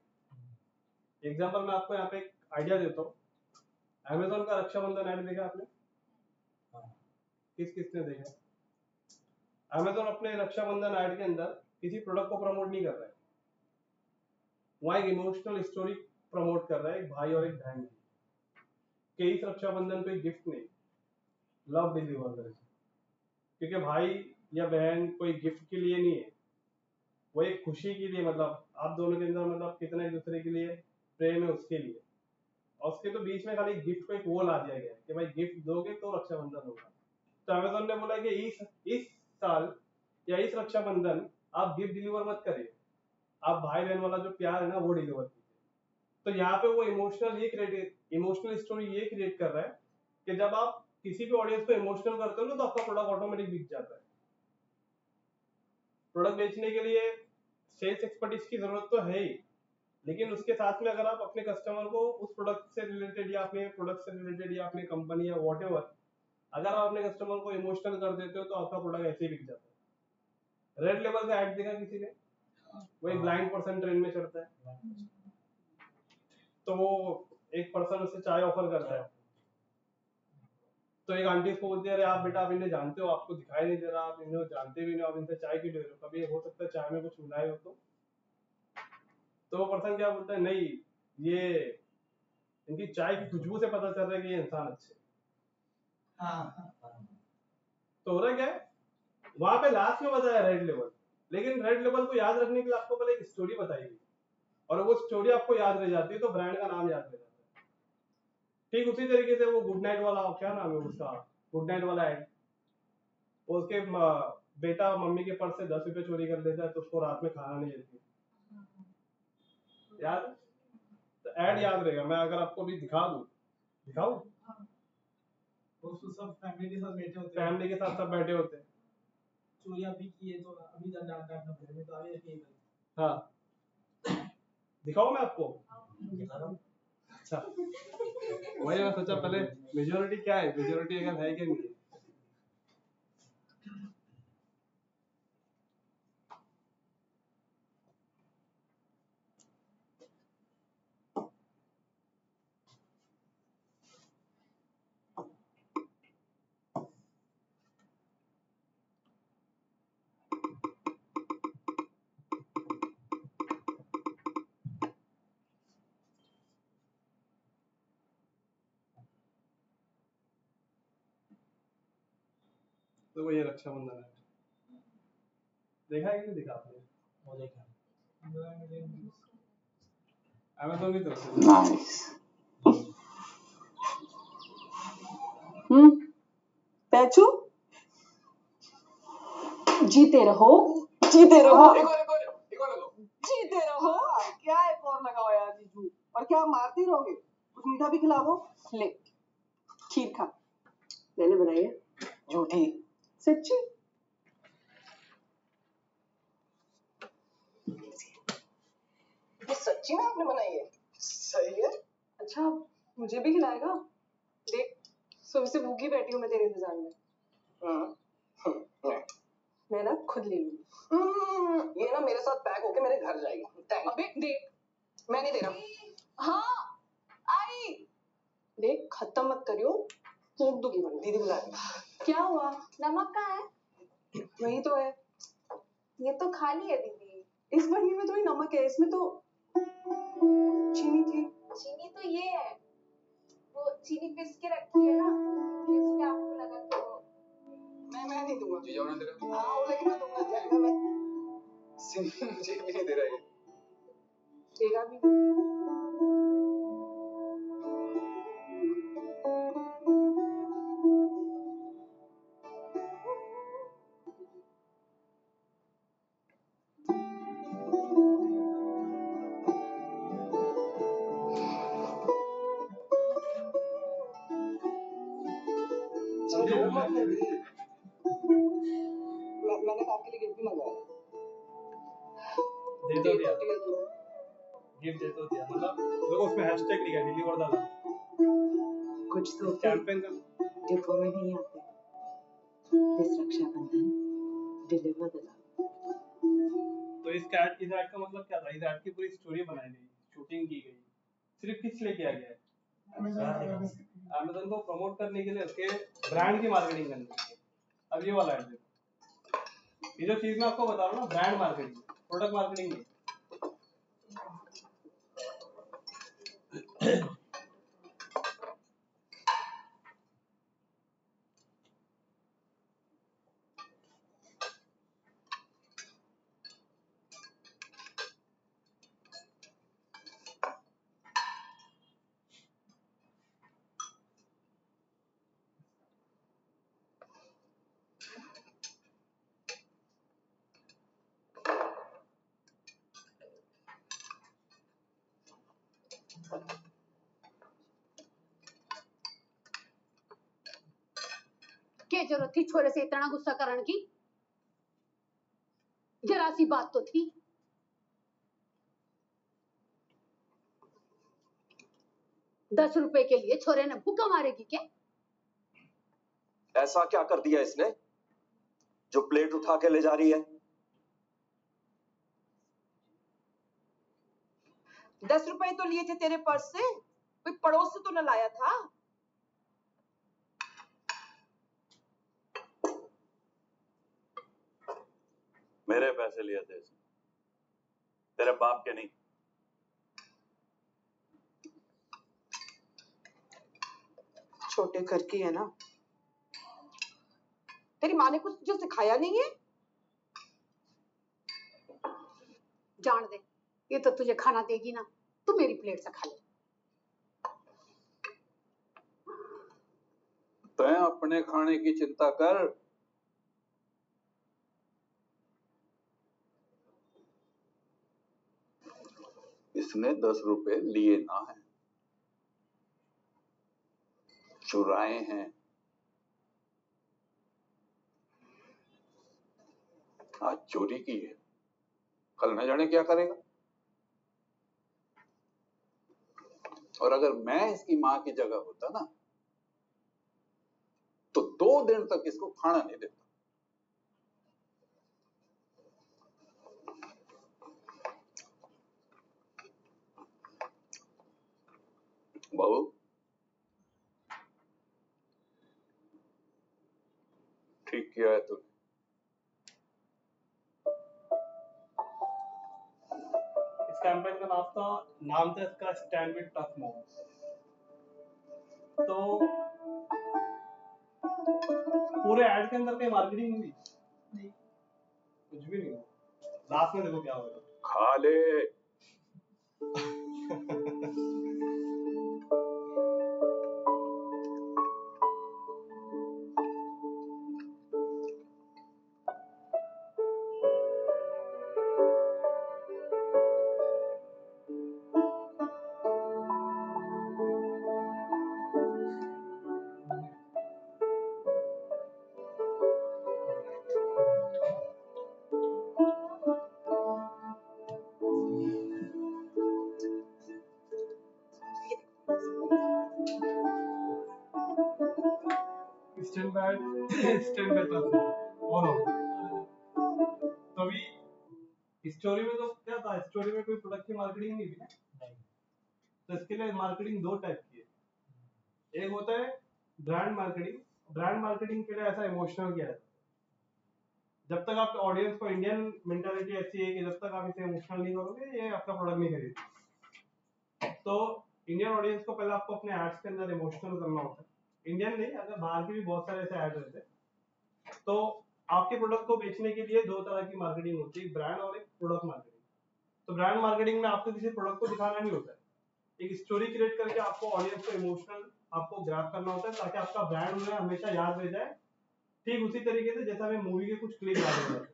एग्जांपल मैं आपको यहाँ पे एक आइडिया देता हूँ। अमेज़न का रक्षाबंधन ऐड देखा आपने? किसने देखा? अमेज़न अपने रक्षाबंधन ऐड के अंदर किसी प्रोडक्ट को प्रमोट नहीं कर रहा है, वहाँ एक इमोशनल स्टोरी प्रमोट कर रहा है, एक भाई और एक बहन की, कि इस रक्षाबंधन पे गिफ्ट नहीं, लव डिलीवर करे। क्योंकि भाई या बहन कोई गिफ्ट के लिए नहीं है, वो एक खुशी के लिए, मतलब आप दोनों के अंदर मतलब कितना एक दूसरे के लिए प्रेम है उसके लिए। और उसके तो बीच में खाली गिफ्ट को एक वो ला दिया गया कि भाई गिफ्ट दोगे तो रक्षाबंधन होगा। तो अमेज़न ने बोला कि इस साल या इस रक्षाबंधन आप गिफ्ट डिलीवर मत करिए, आप भाई बहन वाला जो प्यार है ना वो डिलीवर कीजिए। तो यहाँ पे वो इमोशनल स्टोरी ये क्रिएट कर रहा है कि जब आप किसी भी ऑडियंस को इमोशनल करते हो ना तो आपका प्रोडक्ट ऑटोमेटिक बिक जाता है। प्रोडक्ट बेचने के लिए सेल्स एक्सपर्टीज की जरूरत तो है ही, लेकिन उसके साथ में अगर आप अपने कस्टमर को उस प्रोडक्ट से रिलेटेड या अपने प्रोडक्ट से रिलेटेड या अपनी कंपनी या व्हाटएवर, अगर आप अपने कस्टमर को इमोशनल कर देते हो तो आपका प्रोडक्ट ऐसे ही बिक जाता है। रेड लेबल का ऐड देखा किसी ने? वो एक ब्लाइंड पर्सन ट्रेन में चढ़ता है, तो वो एक पर्सन उससे चाय ऑफर करता है, तो एक आंटी उसको बोलती है अरे आप बेटा आप इन्हें जानते हो, आपको दिखाई नहीं दे रहा, आप इन्हें जानते भी नहीं, आप इनसे चाय क्यों ले रहे हो, कभी हो सकता है चाय में कुछ मिलाए हो तो वो पर्सन क्या बोलता है, नहीं ये इनकी चाय की खुशबू से पता चल रहा है कि ये इंसान अच्छे। तो हो रहा क्या है, वहां पे लास्ट में बताया रेड लेवल, लेकिन रेड लेवल को याद रखने के लिए आपको पहले एक स्टोरी बताई गई और वो स्टोरी आपको याद रह जाती है तो ब्रांड का नाम याद रह जाता है। ठीक उसी तरीके से वो गुड नाइट वाला, क्या नाम है उसका, गुड नाइट वाला ऐड, उसके बेटा मम्मी के पर्स से 10 रुपए चोरी कर लेता है तो उसको रात में खाना नहीं देती, याद? तो ऐड याद रहेगा। मैं अगर आपको भी दिखाऊं तो सब फैमिली के साथ बैठे होते हैं, फैमिली के साथ सब बैठे होते हैं, चोरी अभी की है तो अभी तक डांटना पड़ेगा, तो आगे रखिए। हाँ दिखाऊं मैं आपको? अच्छा वही मैं सोचा पहले मेजोरिटी क्या है, मेजोरिटी अगर है कि नहीं। देखो ये रक्षाबंधन है, देखा है कि नहीं देखा आपने? वो देखा अमेज़न की तरफ से। नाइस। पैचू जीते रहो, जीते रहो, जीते रहो। क्या एक और लगाओ यार जीजू, और क्या मारती रहोगे? कुछ मीठा भी खिला दो। ले खीर खा, मैंने बनाई है। झूठी। सच्ची। ये सच्ची में आपने बनाई है? सही है। अच्छा मुझे भी खिलाएगा? देख सुबह से भूखी बैठी हूँ मैं तेरे इंतजार में। मैं ना खुद ले लूंगी। ये ना मेरे साथ पैक होके मेरे घर जाएगी। अबे देख मैं नहीं दे रहा। हाँ आई। देख खत्म मत करियो, फूक दूंगी मैं। दीदी बुला रही है। क्या हुआ? नमक कहाँ है? वही तो है। ये तो खाली है दीदी। इस बर्नी में थोड़ी नमक है, इसमें तो चीनी थी। चीनी तो ये है, वो चीनी पीस के रखी है ना, इसलिए आपको लगा तो। मैं नहीं दूंगा। जी जाओ ना तेरा। हाँ वो लेकिन मैं दूंगा। मैं सिंह मुझे भी नहीं दे रहा है। देगा भी। समझे? मैंने आपके लिए गिफ्ट भी मंगवाया। दे तो दिया, गिफ्ट दे तो दिया, मतलब देखो उसमें हैशटैग लिखा है डिलीवर द लव। कुछ तो कैंपेन का डिपो में नहीं आते। This Rakshabandhan deliver the love. तो इस ऐड का मतलब क्या था? इस ऐड की पूरी स्टोरी बनाई गई, शूटिंग की गई, सिर्फ किस लिए किया गया है? अमेज़न को प्रमोट करने के लिए, उसके ब्रांड की मार्केटिंग करने के लिए। अब ये वाला ऐड देखो, ये जो चीज मैं आपको बता रहा हूँ ना, ब्रांड मार्केटिंग, प्रोडक्ट मार्केटिंग नहीं। क्या जरूरत थी छोरे से इतना गुस्सा करने की? जरा सी बात तो थी। ₹10 के लिए छोरे ने भूखा मारेगी क्या? ऐसा क्या कर दिया इसने जो प्लेट उठा के ले जा रही है? 10 रुपए तो लिए थे तेरे पर्स से, कोई पड़ोस से तो न लाया था। मेरे पैसे लिए थे इसने, तेरे बाप के नहीं। छोटे घर की है ना, तेरी माँ ने कुछ तुझे सिखाया नहीं है? जान दे, ये तो तुझे खाना देगी ना, तू मेरी प्लेट से खा ले। तैं अपने खाने की चिंता कर। इसने 10 रुपए लिए ना है, चुराए हैं। आज चोरी की है, कल न जाने क्या करेगा। और अगर मैं इसकी माँ की जगह होता ना, तो 2 दिन तक इसको खाना नहीं देता। बहू, ठीक किया है तूने। इस कैंपेन का नाम था इसका स्टैंड विद टफ मॉम्स। तो पूरे ऐड के अंदर कहीं मार्केटिंग हुई? नहीं। कुछ भी नहीं। लास्ट में देखो क्या होगा। खा ले। स्टैंड बाय ट्रांसफर ऑन हो। तो अभी स्टोरी में तो क्या था, स्टोरी में कोई प्रोडक्ट की मार्केटिंग नहीं थी। तो इसके लिए मार्केटिंग दो टाइप की है। एक होता है ब्रांड मार्केटिंग। ब्रांड मार्केटिंग के लिए ऐसा इमोशनल किया जाता है। जब तक आप ऑडियंस को, इंडियन मेंटालिटी ऐसी है कि जब तक आप इसे इमोशनल नहीं करोगे ये आपका प्रोडक्ट नहीं खरीदेगा। तो इंडियन ऑडियंस को पहले आपको अपने एड्स के अंदर इमोशनल करना होता है। इंडियन नहीं, अगर बाहर के भी बहुत सारे ऐसे एड रहते हैं। तो आपके प्रोडक्ट को बेचने के लिए दो तरह की मार्केटिंग होती है, ब्रांड और एक प्रोडक्ट मार्केटिंग। तो ब्रांड मार्केटिंग में आपको किसी प्रोडक्ट को दिखाना नहीं होता है, एक स्टोरी क्रिएट करके आपको ऑडियंस को इमोशनल आपको ग्रैब करना होता है ताकि आपका ब्रांड उन्हें हमेशा याद रह जाए। ठीक उसी तरीके से जैसा हमें मूवी के कुछ क्लिप याद रह जाते हैं।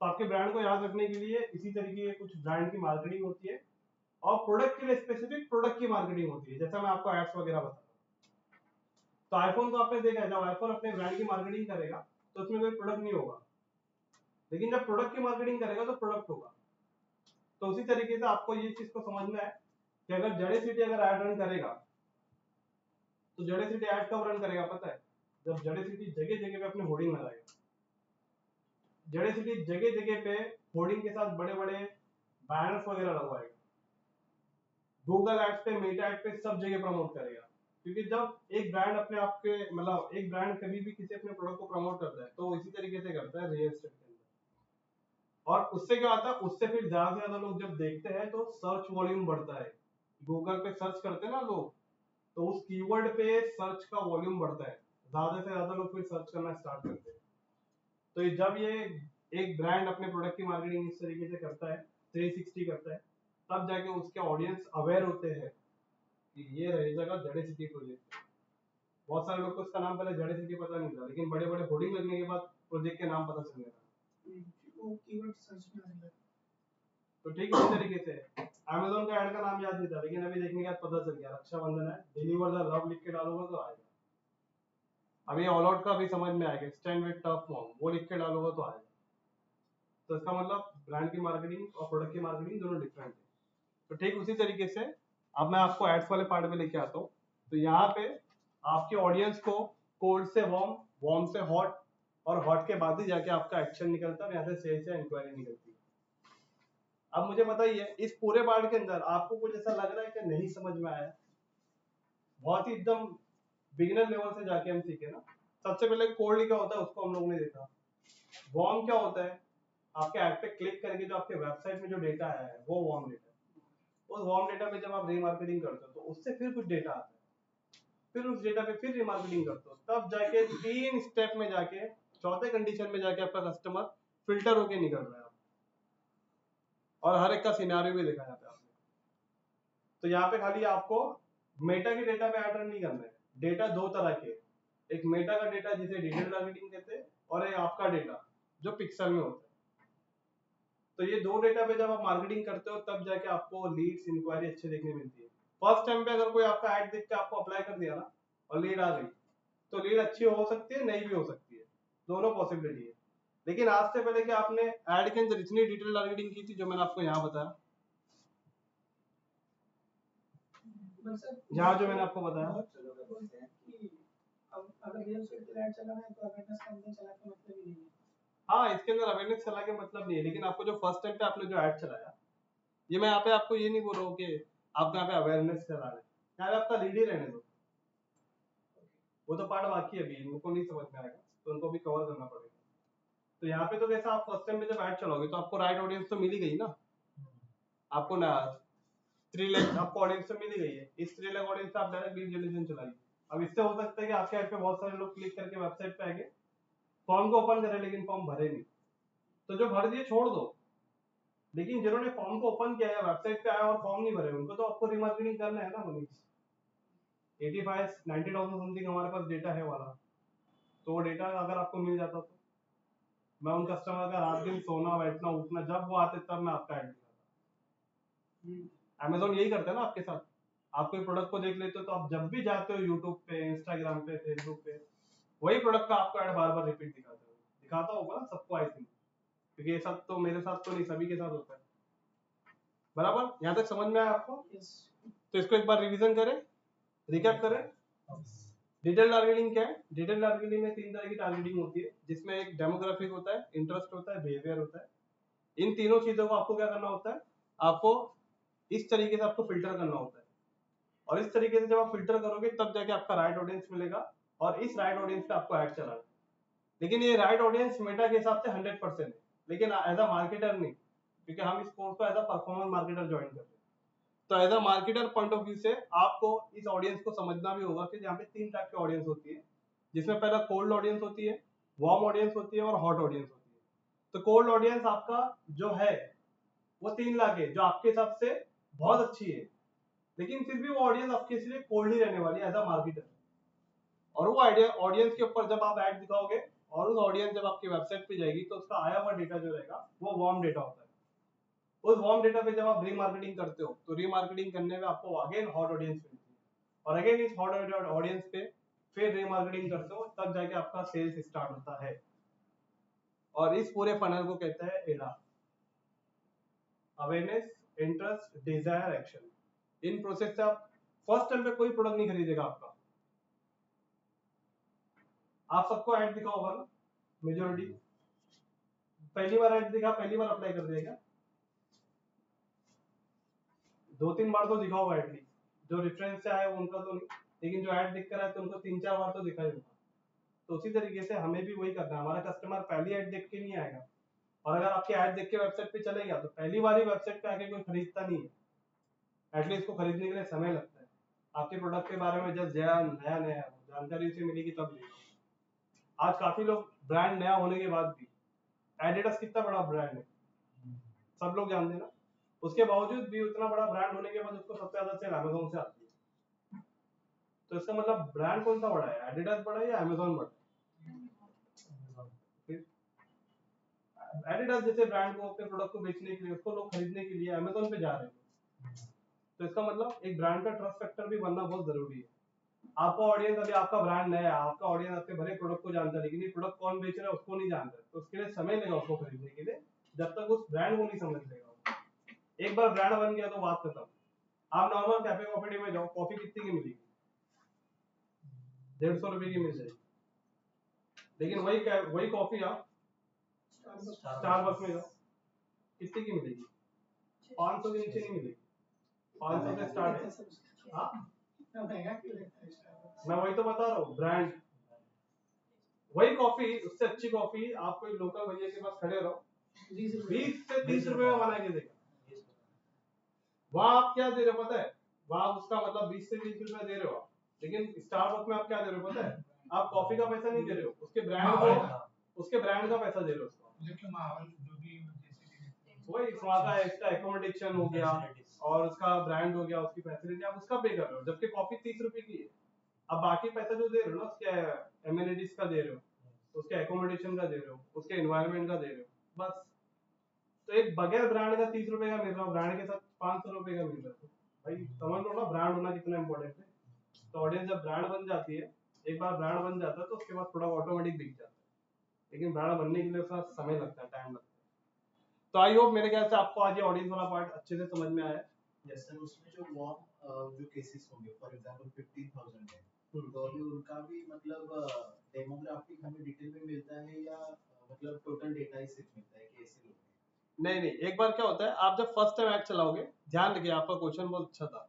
तो आपके ब्रांड को याद रखने के लिए इसी तरीके के कुछ ब्रांड की मार्केटिंग होती है। और प्रोडक्ट के लिए स्पेसिफिक प्रोडक्ट की मार्केटिंग होती है, जैसा मैं आपको एड्स वगैरह बताता हूँ। तो आईफोन को आपने देखा है, जब आईफोन अपने ब्रांड की मार्केटिंग करेगा तो उसमें कोई प्रोडक्ट नहीं होगा, लेकिन जब प्रोडक्ट की मार्केटिंग करेगा तो प्रोडक्ट होगा। तो उसी तरीके से आपको ये चीज को समझना है कि अगर जड़े सिटी अगर ऐड रन करेगा तो जड़े सिटी ऐड कब रन करेगा पता है? जब जड़े सिटी जगह जगह पे अपने होर्डिंग लगाएगा। जड़े सिटी जगह जगह पे होर्डिंग के साथ बड़े बड़े बैनर्स वगैरह लगवाएगा। गूगल एड्स पे, मेटा एड पे सब जगह प्रमोट करेगा। क्योंकि जब एक ब्रांड अपने आप के मतलब एक ब्रांड कभी भी किसी अपने प्रोडक्ट को प्रमोट करता है तो इसी तरीके से करता है रियल एस्टेट के अंदर। और उससे क्या होता है, उससे फिर ज्यादा से ज्यादा लोग जब देखते हैं तो सर्च वॉल्यूम बढ़ता है। गूगल पे सर्च करते हैं ना लोग, तो उस कीवर्ड पे सर्च का वॉल्यूम बढ़ता है, ज्यादा से ज्यादा लोग फिर सर्च करना स्टार्ट करते हैं। तो जब ये एक ब्रांड अपने प्रोडक्ट की मार्केटिंग इस तरीके से करता है, 360 करता है, तब जाके उसके ऑडियंस अवेयर होते हैं कि ये रह जगह जड़े सिटी प्रोजेक्ट। बहुत सारे लोग को इसका नाम पहले जड़े सिटी पता नहीं था, लेकिन बड़े बड़े होर्डिंग लगने के बाद प्रोजेक्ट के नाम पता चलने लगा। वो कीवर्ड सर्च में आने लगा। तो ठीक इसी तरीके से अमेज़न का ऐड का नाम याद नहीं था, लेकिन अभी देखने के बाद पता चल गया, रक्षाबंधन है, डिलीवर द लव लिख के डालूंगा तो आएगा। अभी ऑल आउट का भी समझ में आएगा, स्टैंड विद टफ मॉम वो लिख के डालूंगा तो आएगा। तो इसका मतलब ब्रांड की मार्केटिंग और प्रोडक्ट की मार्केटिंग दोनों डिफरेंट है। तो ठीक उसी तरीके से अब मैं आपको एड्स वाले पार्ट में लेके आता हूँ। तो यहाँ पे आपके ऑडियंस को कोल्ड से वार्म, वार्म से हॉट और हॉट के बाद ही जाके आपका एक्शन निकलता है, यहाँ से सेल्स या इंक्वायरी निकलती है। अब मुझे बताइए इस पूरे पार्ट के अंदर आपको कुछ ऐसा लग रहा है कि नहीं समझ में आया? बहुत ही एकदम बिगिनर लेवल से जाके हम सीखे ना। सबसे पहले कोल्ड क्या होता है उसको हम लोग ने देखा। वार्म क्या होता है? आपके ऐड पे क्लिक करके जो आपके वेबसाइट में जो डेटा आया है वो वार्म डेटा। उस वार्म डेटा पे जब आप रीमार्केटिंग करते हो तो उससे फिर कुछ डेटा आता है, फिर उस डेटा पे फिर रीमार्केटिंग करते हो, तब जाके 3 स्टेप में जाके चौथे कंडीशन में जाके आपका कस्टमर फिल्टर होके निकल रहा है। और हर एक का सिनेरियो भी देखा जाता है आपने। तो यहाँ पे खाली आपको मेटा के डेटा पे ऐड रन नहीं करना है। डेटा दो तरह के, एक मेटा का डेटा जिसे डिटेल टारगेटिंग कहते हैं, और एक आपका डेटा जो पिक्सल में होता है। तो ये दो डेटा पे जब आप मार्केटिंग करते हो तब जाके आपको लीड्स, इंक्वायरी अच्छे देखने मिलती है। फर्स्ट टाइम पे अगर कोई आपका ऐड देख के आपको अप्लाई कर दिया ना और लीड आ गई, तो लीड अच्छी हो सकती है, नहीं भी हो सकती है, दोनों पॉसिबिलिटी है। लेकिन आज से पहले कि आपने ऐड के अंदर इतनी डिटेल टारगेटिंग की थी जो मैंने आपको यहाँ बताया, यहाँ जो मैंने आपको बताया, बहुत से लोग बोलते हैं कि अब अगर रियल एस्टेट के ऐड चलाना है तो अवेयरनेस कैंपेन चला के मतलब ही नहीं है। हाँ, इसके अंदर अवेयरनेस चला के मतलब नहीं है, लेकिन आपको जो फर्स्ट टाइम पे आपने जो ऐड चलाया, ये मैं यहाँ पे आपको ये नहीं बोल रहा हूँ कि आपको यहाँ पे अवेयरनेस चला रहे हैं, यहाँ पे आपका लीड ही रहने दो। वो तो पार्ट बाकी है, अभी उनको नहीं समझ में आएगा तो उनको भी कवर करना पड़ेगा। तो यहाँ पे तो कैसा आप फर्स्ट टाइम पे जब ऐड चलाओगे तो आपको राइट ऑडियंस तो मिल ही गई ना, आपको ना 3 लाख आपको ऑडियंस तो मिल ही गई है। इस 3 लाख ऑडियंस पे आप डायरेक्ट लीड जनरेशन चलाइए, अब इससे हो सकता है कि आपके ऐड पे बहुत सारे लोग क्लिक करके वेबसाइट पे आएंगे, फॉर्म को ओपन करें लेकिन फॉर्म भरे नहीं, तो जो भर दिए छोड़ दो, लेकिन जिन्होंने फॉर्म को ओपन किया है वेबसाइट पे आया और फॉर्म नहीं भरे उनको तो आपको रिमार्केटिंग करना है ना मनीष। 85-90,000 समथिंग हमारे पास डेटा है वाला, तो वो डेटा अगर आपको मिल जाता तो मैं उन कस्टमर का रात दिन सोना बैठना उठना जब वो आते तब मैं आपका ऐड दिखाता। अमेजोन यही करता है ना आपके साथ, आप कोई प्रोडक्ट को देख लेते हो तो आप जब भी जाते हो यूट्यूब पे, इंस्टाग्राम पे, फेसबुक पे, वही प्रोडक्ट का आपको ऐड बार बार रिपीट दिखाता होगा ना सबको, आई थिंक, क्योंकि ये सब तो मेरे साथ तो नहीं, सभी के साथ होता है। बराबर, यहाँ तक समझ में आया आपको? तो इसको एक बार रिवीजन करें, रिकैप करें। डिटेल टारगेटिंग क्या है? डिटेल टारगेटिंग में 3 तरह की टारगेटिंग होती है, जिसमें एक डेमोग्राफिक होता है, इंटरेस्ट होता है, बिहेवियर होता है। इन तीनों चीजों को आपको क्या करना होता है, आपको इस तरीके से आपको फिल्टर करना होता है, और इस तरीके से जब आप फिल्टर करोगे तब जाके आपका राइट ऑडियंस मिलेगा, और इस राइट ऑडियंस पे आपको ऐड चलाना है। लेकिन ये राइट ऑडियंस मेटा के हिसाब से 100% है, लेकिन एज अ मार्केटर नहीं, क्योंकि हम इस कोर्स को as a performance marketer join कर रहे हैं। तो as a marketer point of view से आपको इस ऑडियंस को समझना भी होगा कि यहाँ पे 3 टाइप की ऑडियंस होती है, जिसमें पहला कोल्ड ऑडियंस होती है, वार्म ऑडियंस होती है और हॉट ऑडियंस होती है। तो कोल्ड ऑडियंस आपका जो है वो 3 लाख है, जो आपके हिसाब से बहुत अच्छी है, लेकिन फिर भी वो ऑडियंस आपके लिए कोल्ड ही रहने वाली है एज अ मार्केटर। और वो ऑडियंस के ऊपर जब आप ऐड दिखाओगे और उस ऑडियंस जब आपकी वेबसाइट पे जाएगी तो उसका आया हुआ डेटा जो रहेगा वो वार्म डेटा होता है। उस वार्म डेटा पे जब आप रीमार्केटिंग करते हो तो रीमार्केटिंग करने में आपको अगेन हॉट ऑडियंस मिलती है, और अगेन इस हॉट ऑडियंस पे फिर रीमार्केटिंग करते हो, तब जाके आपका सेल्स स्टार्ट होता है। और इस पूरे फनल को कहते हैं AIDA, awareness, interest, desire, action. इन प्रोसेस से आप फर्स्ट टाइम पे कोई प्रोडक्ट नहीं खरीदेगा आपका, आप सबको ऐड दिखा होगा ना, मेजोरिटी पहली बार ऐड दिखा, पहली बार अप्लाई कर देगा, 2-3 बार तो दिखा होगा एटलीस्ट, जो रेफरेंस से आया उनका तो नहीं, लेकिन जो ऐड दिख कर आया तो उनको 3-4 बार तो दिखा ही होगा। तो उसी तरीके से हमें भी वही करना है, हमारा कस्टमर पहली ऐड देख के नहीं आएगा, और अगर आपकी ऐड देख के वेबसाइट पे चलेगा तो पहली बार ही वेबसाइट पे आके कोई खरीदता नहीं है, एटलीस्ट को खरीदने के लिए समय लगता है। आपके प्रोडक्ट के बारे में जब नया नया जानकारी उसे मिलेगी तब लेगा। आज काफी लोग ब्रांड नया होने के बाद भी, एडिडास कितना बड़ा ब्रांड है सब लोग जानते हैं ना, उसके बावजूद भी उतना बड़ा ब्रांड होने के बाद उसको सबसे ज्यादा सेल अमेज़न से आती है। तो इसका मतलब ब्रांड कौन सा बड़ा है, एडिडास बड़ा है या अमेज़न बड़ा है? एडिडास जैसे ब्रांड को अपने प्रोडक्ट को बेचने के लिए, उसको लोग खरीदने के लिए अमेज़न पे जा रहे हैं, तो इसका मतलब एक ब्रांड का ट्रस्ट फैक्टर भी बनना बहुत जरूरी है। आपका ऑडियंस, अभी आपका ब्रांड नया है, आपका ऑडियंस आपके भले प्रोडक्ट को जानता है, लेकिन ये प्रोडक्ट कौन बेच रहा है उसको नहीं जानता है, तो उसके लिए समय लगेगा उसको खरीदने के लिए, जब तक उस ब्रांड को नहीं समझ लेगा। एक बार ब्रांड बन गया तो बात खत्म। आप नॉर्मल कैफे कॉफी डे में जाओ, कॉफी कितने की मिलेगी? 150 रुपए की मिल जाएगी, लेकिन वही कॉफी आप स्टारबक्स में जाओ, कितने की मिलेगी? 500 के नीचे नहीं मिलेगी, 500 से स्टार्ट है। हाँ, मैं वही तो बता रहा हूँ, ब्रांड वही कॉफी, उससे अच्छी कॉफी आप कोई लोकल भैया के पास खड़े रहो, 20 से 30 रुपए में बना के देगा। वहां आप क्या दे रहे हो पता है, वहां उसका मतलब 20 से 30 रुपए दे रहे हो आप, लेकिन स्टारबक्स में आप क्या दे रहे हो पता है, आप कॉफी का पैसा नहीं दे रहे हो, उसके ब्रांड का पैसा दे रहे हो उसको। वही वहाँ का एक्स्ट्रा एकोमोडेशन हो गया और उसका ब्रांड हो गया, उसकी फैसिलिटी आप उसका पे कर रहे हो, जबकि कॉफी 30 रुपए की है। अब बाकी पैसा जो दे रहे हो ना, उसके एमिनिटीज का दे रहे हो, उसके एकोमोडेशन का दे रहे हो, उसके एनवायरनमेंट का दे रहे हो, बस। तो एक बगैर ब्रांड का 30 रुपए का मिल रहा है, ब्रांड के साथ 500 रुपए का मिल रहा है, भाई समझ लो ना ब्रांड होना कितना इंपॉर्टेंट है। तो ऑडियंस जब ब्रांड बन जाती है, एक बार ब्रांड बन जाता है तो उसके बाद थोड़ा ऑटोमेटिक बिक जाता है, लेकिन ब्रांड बनने के लिए उसका समय लगता है, टाइम लगता है। तो आई होप मेरे ख्याल से आपको आज ये ऑडियंस वाला पार्ट अच्छे से समझ में आया। यस सर, उसमें जो वार्म जो केसेस होंगे, फॉर एग्जांपल 15,000 है, तो अभी उनका भी मतलब डेमोग्राफिक हमें डिटेल में मिलता है या मतलब टोटल डेटा ही सिर्फ मिलता है कि ऐसे लोग हैं? नहीं, एक बार क्या होता है, आप जब फर्स्ट टाइम ऐड चलाओगे, ध्यान रखिए आपका क्वेश्चन बहुत अच्छा था,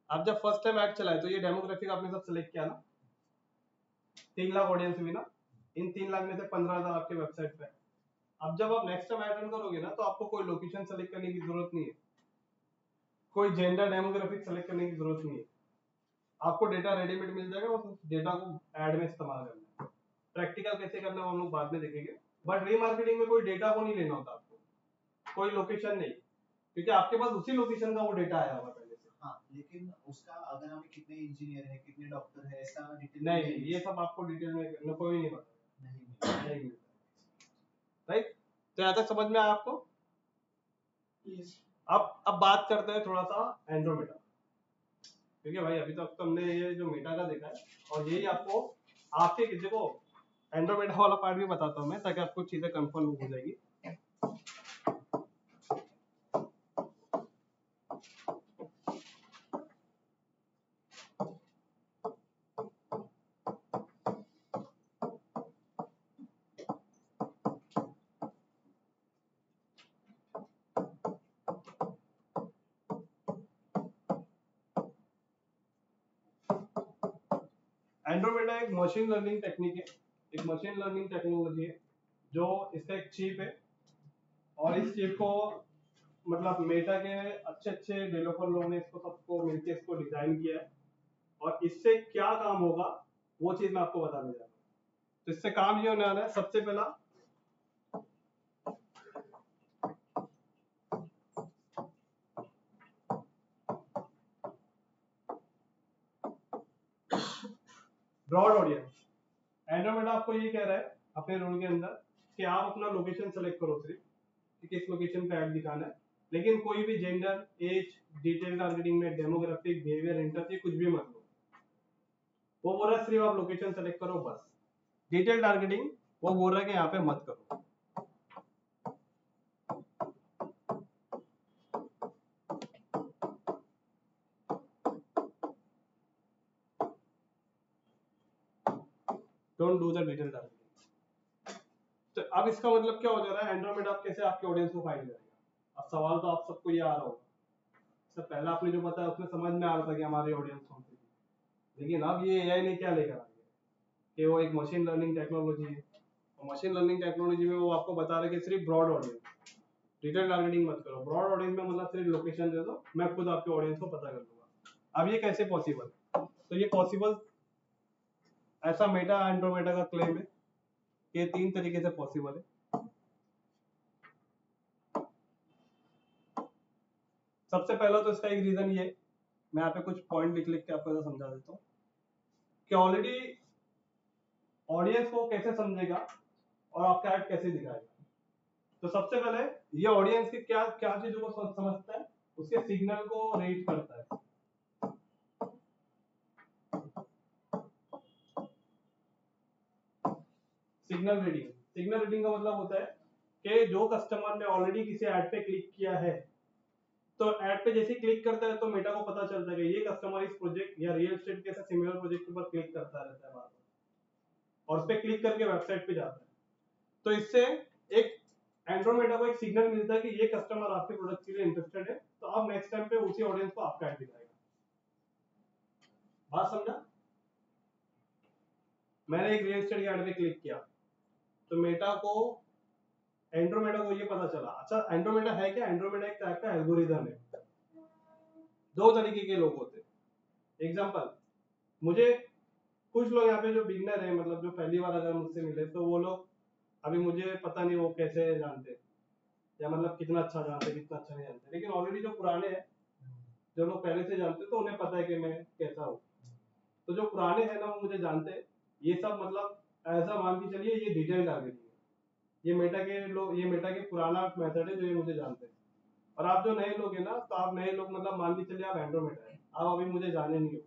आप जब फर्स्ट टाइम ऐड चलाए तो ये डेमोग्राफिक आपने सब सिलेक्ट किया ना, 3 लाख ऑडियंस हुई ना, इन 3 लाख में से 15,000 आपके वेबसाइट पे। अब जब आप नेक्स्ट टाइम ऐड रन करोगे ना, तो आपको कोई लोकेशन सेलेक्ट करने की जरूरत नहीं है, कोई जेंडर डेमोग्राफिक सेलेक्ट करने की जरूरत नहीं है, आपको डेटा रेडीमेड मिल जाएगा, उस डेटा को ऐड में इस्तेमाल करना है। प्रैक्टिकल कैसे करना है हम लोग बाद में देखेंगे, बट रीमार्केटिंग में कोई डेटा को नहीं लेना होता आपको, कोई लोकेशन नहीं, क्योंकि आपके पास उसी लोकेशन का वो डेटा आया होगा पहले से। हाँ, लेकिन उसका अगर हमें कितने इंजीनियर है, कितने डॉक्टर है, ऐसा डिटेल नहीं, ये सब आपको डिटेल में कोई नहीं बताएगा, नहीं मिलता, राइट। तो यहाँ तक समझ में आया आपको? अब बात करते हैं थोड़ा सा एंड्रोमेडा, क्योंकि भाई अभी तक तो हमने ये जो मेटा का देखा है, और यही आपको आपके देखो एंड्रोमेडा वाला पार्ट भी बताता हूँ मैं, ताकि आपको चीजें कंफर्म हो जाएगी। एंड्रोमेडा एक मशीन लर्निंग टेक्निक है, एक मशीन लर्निंग टेक्नोलॉजी है, जो इसका एक चिप है, और इस चिप को मतलब मेटा के अच्छे अच्छे डेवलपर लोगों ने इसको सबको मिलकर इसको डिजाइन किया है, और इससे क्या काम होगा वो चीज मैं आपको बताने जा रहा हूँ। तो इससे काम ये होने वाला है, सबसे पहला ब्रॉड ऑडियंस। एंड्रोमेडा आपको ये कह रहा है अपने रूल के अंदर कि आप अपना लोकेशन सेलेक्ट करो सिर्फ कि किस लोकेशन पे ऐड दिखाना है, लेकिन कोई भी जेंडर, एज, डिटेल टारगेटिंग में डेमोग्राफिक, बिहेवियर, इंटरेस्ट, कुछ भी मत लो। वो बोल रहा है सिर्फ आप लोकेशन सेलेक्ट करो बस। डिटेल टारगेटिंग वो बोल रहा है कि यहाँ पे मत करो। Don't do the detail targeting. तो अब इसका मतलब क्या हो जा रहा है, एंड्रोमेडा आप कैसे आपके ऑडियंस को फाइंड करेगा। अब सवाल तो आप सबको ये आ रहा होगा, इससे पहले आपने जो बताया उसमें समझ में आ रहा था कि हमारी ऑडियंस कौन सी थी, लेकिन अब ये एआई ने क्या लेकर आ गया कि वो एक मशीन लर्निंग टेक्नोलॉजी है, और मशीन लर्निंग टेक्नोलॉजी में वो आपको बता रहे कि सिर्फ ब्रॉड ऑडियंस, डिटेल टारगेटिंग मत करो। ब्रॉड ऑडियंस में मतलब सिर्फ लोकेशन दे दो, मैं खुद आपके ऑडियंस को पता कर लूंगा। अब ये कैसे पॉसिबल? तो ये पॉसिबल, ऐसा मेटा एंड्रोमेडा का क्लेम है कि 3 तरीके से पॉसिबल है। सबसे पहला तो इसका एक रीजन ये, मैं यहाँ पे कुछ पॉइंट लिख के आपको समझा देता हूँ कि ऑलरेडी ऑडियंस को कैसे समझेगा और आपका ऐड कैसे दिखाएगा। तो सबसे पहले ये ऑडियंस की क्या क्या चीजों को समझता है, उसके सिग्नल को रीड करता है। सिग्नल रीडिंग का मतलब होता है कि जो कस्टमर ने ऑलरेडी किसी ऐड पे क्लिक किया है, तो ऐड पे जैसे क्लिक करता है तो मेटा को पता चलता है कि ये कस्टमर इस प्रोजेक्ट या रियल एस्टेट के सिमिलर प्रोजेक्ट पर क्लिक करता रहता है बार-बार, और उस पे क्लिक करके वेबसाइट पे जाता है। तो इससे एक एंड्रोमेडा को एक सिग्नल मिलता है कि ये कस्टमर आपके प्रोडक्ट के लिए इंटरेस्टेड है, तो अब नेक्स्ट टाइम पे उसी ऑडियंस को आपका ऐड दिखाएगा। बात समझा? मैंने एक रियल एस्टेट के ऐड पे क्लिक किया तो मेटा को, एंड्रोमेडा को ये पता चला, अच्छा एंड्रोमेडा है क्या? एंड्रोमेडा एक टाइप का एल्गोरिथम है। 2 तरीके के लोग होते हैं। एग्जांपल, मुझे कुछ लोग यहाँ पे जो बिगनर है, मतलब जो पहली बार अगर मुझसे मिले, तो वो लोग अभी मुझे पता नहीं वो कैसे जानते, या मतलब कितना अच्छा जानते, कितना अच्छा नहीं जानते, लेकिन ऑलरेडी जो पुराने हैं, जो लोग पहले से जानते, तो उन्हें पता है कि मैं कैसा हूँ। तो जो पुराने हैं ना, वो मुझे जानते हैं। ये सब मतलब ऐसा मान के चलिए ये डिटेल टारगेटिंग है, ये मेटा के लोग, ये मेटा के पुराना मेथड है जो ये मुझे जानते हैं। और आप जो नए लोग हैं ना, तो आप नए लोग मतलब मान के चलिए आप एंड्रोमेडा है, आप अभी मुझे जाने नहीं हो।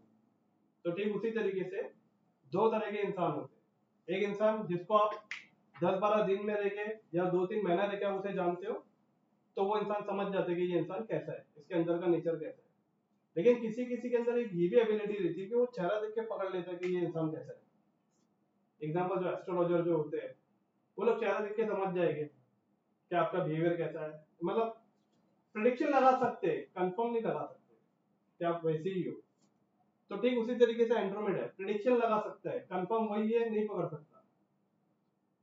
तो ठीक उसी तरीके से 2 तरह के इंसान होते हैं। एक इंसान जिसको आप 10-12 दिन में रह के या 2-3 महीना रह के आप उसे जानते हो, तो वो इंसान समझ जाते हैं कि ये इंसान कैसा है, इसके अंदर का नेचर कैसा है। लेकिन किसी किसी के अंदर एक ये भी एबिलिटी रहती है कि वो चेहरा देख के पकड़ लेता है कि ये इंसान कैसा है। एग्जाम्पल, जो एस्ट्रोलॉजर जो होते हैं, वो लोग चेहरा देख के समझ जाएंगे कि आपका बिहेवियर कैसा है, मतलब प्रेडिक्शन लगा सकते हैं, कंफर्म नहीं लगा सकते कि आप वैसे ही हो। तो ठीक उसी तरीके से एंड्रोमेडा प्रेडिक्शन लगा सकता है, कंफर्म वही है, नहीं पकड़ सकता।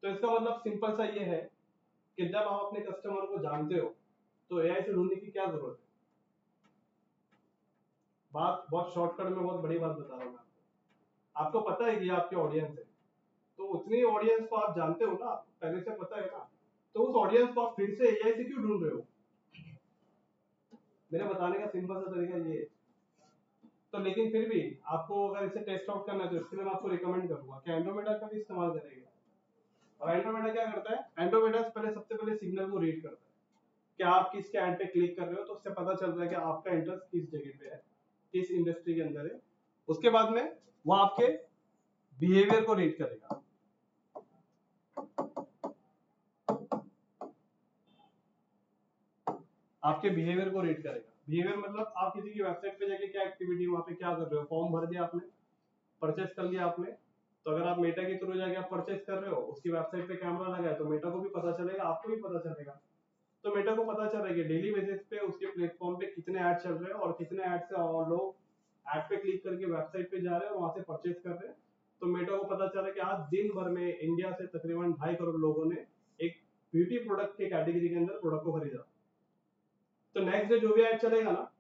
तो इसका मतलब सिंपल सा ये है कि जब आप अपने कस्टमर को जानते हो, तो एआई से ढूंढने की क्या जरूरत है। बात बहुत शॉर्टकट में बहुत बड़ी बात बता रहा हूँ मैं आपको पता है कि ये आपकी ऑडियंस है, तो उतनी ऑडियंस को आप जानते हो ना, आपको पहले से पता है ना, तो उस ऑडियंस को आप फिर से एआई से क्यों ढूंढ रहे हो? मेरे बताने का सिंपल सा तरीका ये है। तो लेकिन फिर भी आपको अगर इसे टेस्ट आउट करना है तो इसके लिए मैं आपको रिकमेंड करूंगा कि एंड्रोमेडा का भी इस्तेमाल करेंगे। और एंड्रोमेडा क्या करता है, एंड्रोमेडा पहले सबसे पहले सिग्नल को रीड करता है कि आप किसके ऐड पे क्लिक कर रहे हो, तो उससे पता चल रहा है कि आपका इंटरेस्ट किस जगह पे है, किस इंडस्ट्री के अंदर है। उसके बाद में वो आपके बिहेवियर को रीड करेगा। आपके बिहेवियर को रीड करेगा। बिहेवियर मतलब आप किसी की वेबसाइट पे जाके क्या एक्टिविटी वहां पे क्या कर रहे हो, फॉर्म भर दिया आपने, परचेस कर लिया आपने, तो अगर आप मेटा के थ्रू जाके आप परचेस कर रहे हो, उसकी वेबसाइट पे कैमरा लगा है तो मेटा को भी पता चलेगा, आपको भी पता चलेगा। तो मेटा को पता चल रहा है कि डेली बेसिस पे उसके प्लेटफॉर्म पे कितने ऐड चल रहे हैं और कितने ऐड से और लोग ऐड पे क्लिक करके वेबसाइट पे जा रहे हैं और वहां से परचेस कर रहे हैं। तो मेटा को पता चला कि आज दिन भर में इंडिया से तकरीबन 2.5 करोड़ लोगों ने एक ब्यूटी प्रोडक्ट के कैटेगरी के अंदर प्रोडक्ट को खरीदा। तो नेक्स्ट डे जो भी ऐड चलेगा ना,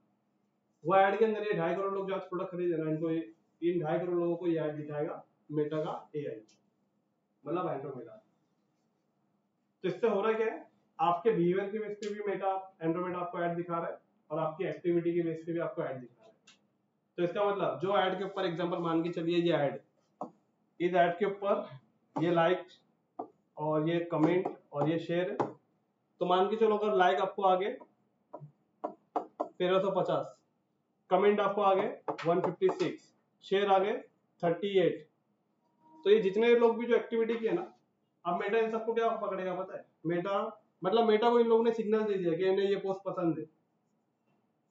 वो ऐड के अंदर ये 2.5 करोड़ लोग जो आज प्रोडक्ट खरीदे ना, इनको इन 2.5 करोड़ लोगों को ये ऐड दिखाएगा मेटा का एआई, मतलब एंड्रोमेडा। तो इससे हो रहा क्या है, आपके बिहेवियर के बेस पे भी मेटा एंड्रोमेडा आपको ऐड दिखा रहा है और आपकी एक्टिविटी के बेस पे भी आपको ऐड दिखा रहा है। तो इसका मतलब जो ऐड के ऊपर एग्जांपल मान के चलिए ये ऐड, इस ऐड के ऊपर ये लाइक और ये कमेंट और ये शेयर है, तो मान के चलो अगर लाइक आपको आगे 1350, कमेंट आपको आगे 156, शेयर आगे 38, तो ये जितने लोग भी जो एक्टिविटी की है ना, अब मेटा इन सबको क्या पकड़ेगा पता है? मेटा मतलब मेटा को इन लोगों ने सिग्नल दे दिया कि इन्हें ये पोस्ट पसंद है,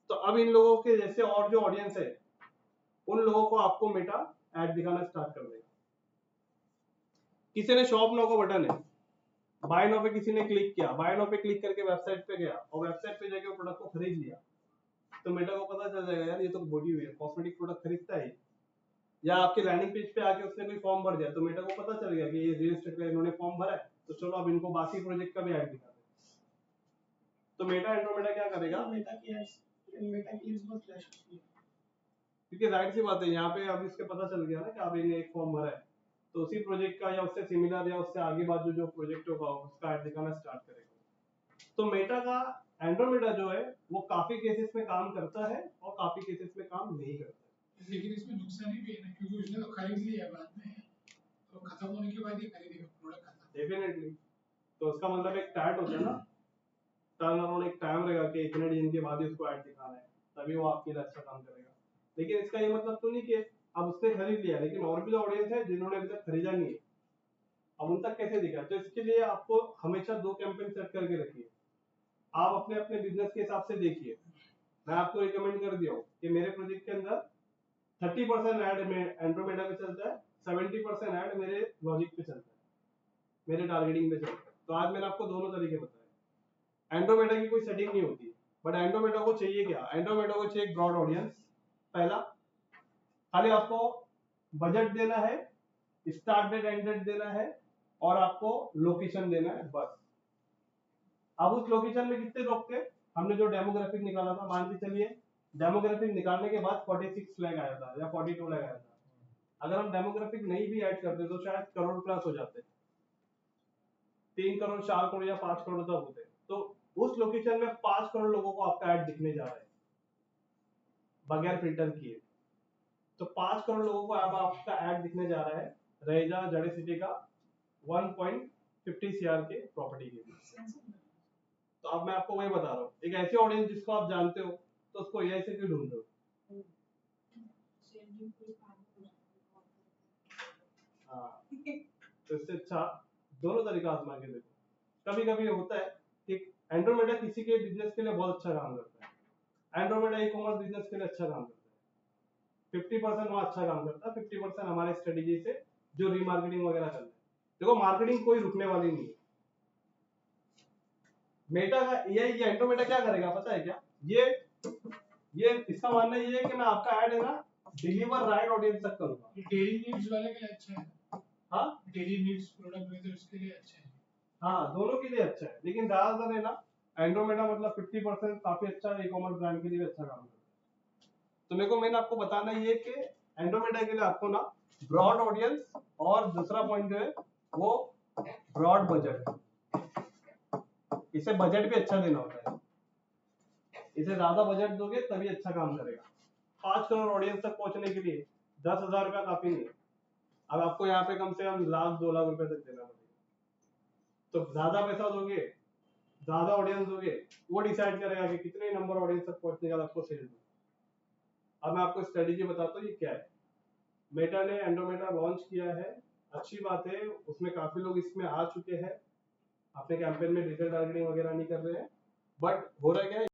तो अब इन लोगों के जैसे और जो ऑडियंस है उन लोगों को आपको मेटा ऐड दिखाना स्टार्ट कर देगा। किसी ने शॉप नाउ का बटन है, बाय नाउ पे किसी ने क्लिक किया, बाय नाउ पे क्लिक करके वेबसाइट पे गया और वेबसाइट पे जाके वो प्रोडक्ट को खरीद लिया, तो मेटा को पता चल जाएगा यार ये तो बॉडी वेयर कॉस्मेटिक प्रोडक्ट खरीदता है। या आपके लैंडिंग पेज पे आके उसने कोई फॉर्म भर दिया, तो मेटा को पता चल गया कि ये रियल एस्टेट का इन्होंने फॉर्म भरा है, तो चलो अब इनको बाकी प्रोजेक्ट का भी ऐड दिखा दे। तो मेटा एंड्रोमेडा क्या करेगा, मेटा की एड्स बहुत फ्लैश होती है, क्योंकि जाहिर सी बात है यहाँ पे अब इसके पता चल गया ना कि आप इन्हें एक फॉर्म भरा है, तो उसी प्रोजेक्ट का या उससे सिमिलर या उससे आगे बाजू जो प्रोजेक्ट होगा उसका ऐड दिखाना स्टार्ट करेगा। तो मेटा का एंड्रोमेडा जो है वो काफी केसेस में काम करता है और काफी केसेस में काम नहीं करता है। लेकिन इसमें नुकसान भी है ना, क्योंकि उसने तो खरीद लिया है बाद में, तो खत्म होने के बाद ही खरीदेगा प्रोडक्ट खत्म। डेफिनेटली, तो उसका मतलब एक टैग होता है ना, टर्न अराउंड एक टाइम रहेगा कि इतने दिन के बाद ही उसको ऐड दिखाना है, तभी वो आपके लिए अच्छा काम करेगा। लेकिन इसका ये मतलब तो नहीं कि अब उसने खरीद लिया लेकिन और भी जो ऑडियंस है जिन्होंने अभी तक खरीदा नहीं है, अब उन तक कैसे दिखा? तो इसके लिए आपको हमेशा 2 कैंपेन सेट करके रखिए। आप अपने अपने बिजनेस के हिसाब से देखिए। मैं आपको रिकमेंड कर दिया हूँ कि मेरे प्रोजेक्ट के अंदर 30% ऐड में एंड्रोमेडा पे चलता है, 70% ऐड मेरे लॉजिक पे चलता है, मेरे टारगेटिंग पे चलता है। तो आज मैंने आपको दोनों तरीके बताए। एंड्रोमेडा की कोई सेटिंग नहीं होती, बट एंड्रोमेडा को चाहिए क्या? एंड्रोमेडा को चाहिए ब्रॉड ऑडियंस। पहला, खाली आपको बजट देना है, स्टार्ट डेट एंड डेट देना है और आपको लोकेशन देना है, बस। अब उस लोकेशन में कितने लोग थे, हमने जो डेमोग्राफिक निकाला था, मान के चलिए डेमोग्राफिक निकालने के बाद 46 फ्लैग आया था या 42 फ्लैग आया था। अगर हम डेमोग्राफिक नहीं भी ऐड करते तो शायद करोड़ प्लस हो जाते, 3 करोड़ 4 करोड़ या 5 करोड़ तक होते। तो उस लोकेशन में 5 करोड़ लोगों को आपका ऐड दिखने जा रहा है बगैर फिल्टर किए। तो 5 करोड़ लोगों को अब आपका ऐड दिखने जा रहा है रहेजा जड़े सिटी का 1.50 CR के प्रॉपर्टी के लिए। तो अब मैं आपको वही बता रहा हूँ, एक ऐसी ऑडियंस जिसको आप जानते हो तो उसको एआई से क्यों ढूंढ रहे हो? हाँ, तो इससे अच्छा दोनों तरीका आजमा के देखो। कभी कभी होता है कि एंड्रोमेडा किसी के बिजनेस के लिए बहुत अच्छा काम करता है, एंड्रोमेडा ई कॉमर्स बिजनेस के लिए अच्छा काम करता है, 50% वहाँ अच्छा काम करता है, 50% हमारे स्ट्रेटेजी से जो रीमार्केटिंग वगैरह करना है। देखो मार्केटिंग कोई रुकने वाली नहीं है। मेटा का एआई या एंड्रोमेडा क्या करेगा पता है क्या? ये इसका मानना ये है कि मैं आपका ऐड है ना डिलीवर राइट ऑडियंस तक करूंगा। डेली नीड्स वाले के लिए अच्छा है। हाँ, डेली नीड्स प्रोडक्ट में तो उसके लिए अच्छा है। हाँ, दोनों के लिए अच्छा है, लेकिन ज्यादातर है ना एंड्रोमेडा मतलब 50% काफी अच्छा ई कॉमर्स ब्रांड के लिए अच्छा काम करता है। तो मेरे को मैंने आपको बताना ये कि एंड्रोमेडा के लिए आपको ना ब्रॉड ऑडियंस और दूसरा पॉइंट जो है वो ब्रॉड बजट, इसे बजट भी अच्छा देना होता है, इसे ज्यादा बजट दोगे तभी अच्छा काम करेगा। 5 करोड़ ऑडियंस तक पहुंचने के लिए 10,000 रुपया काफी नहीं है, अब आपको यहाँ पे कम से कम लाख 2 लाख रुपए तक देना पड़ेगा। तो ज्यादा पैसा दोगे, ज्यादा ऑडियंस दोगे, वो डिसाइड करेगा कि कितने नंबर ऑडियंस तक पहुंचने का आपको सेल दो। अब मैं आपको स्ट्रेटेजी बताता हूँ ये क्या है। मेटा ने एंड्रोमेडा लॉन्च किया है, अच्छी बात है, उसमें काफी लोग इसमें आ चुके हैं, अपने कैंपेन में डिजिटल टारगेटिंग वगैरह नहीं कर रहे हैं, बट हो रहा है क्या है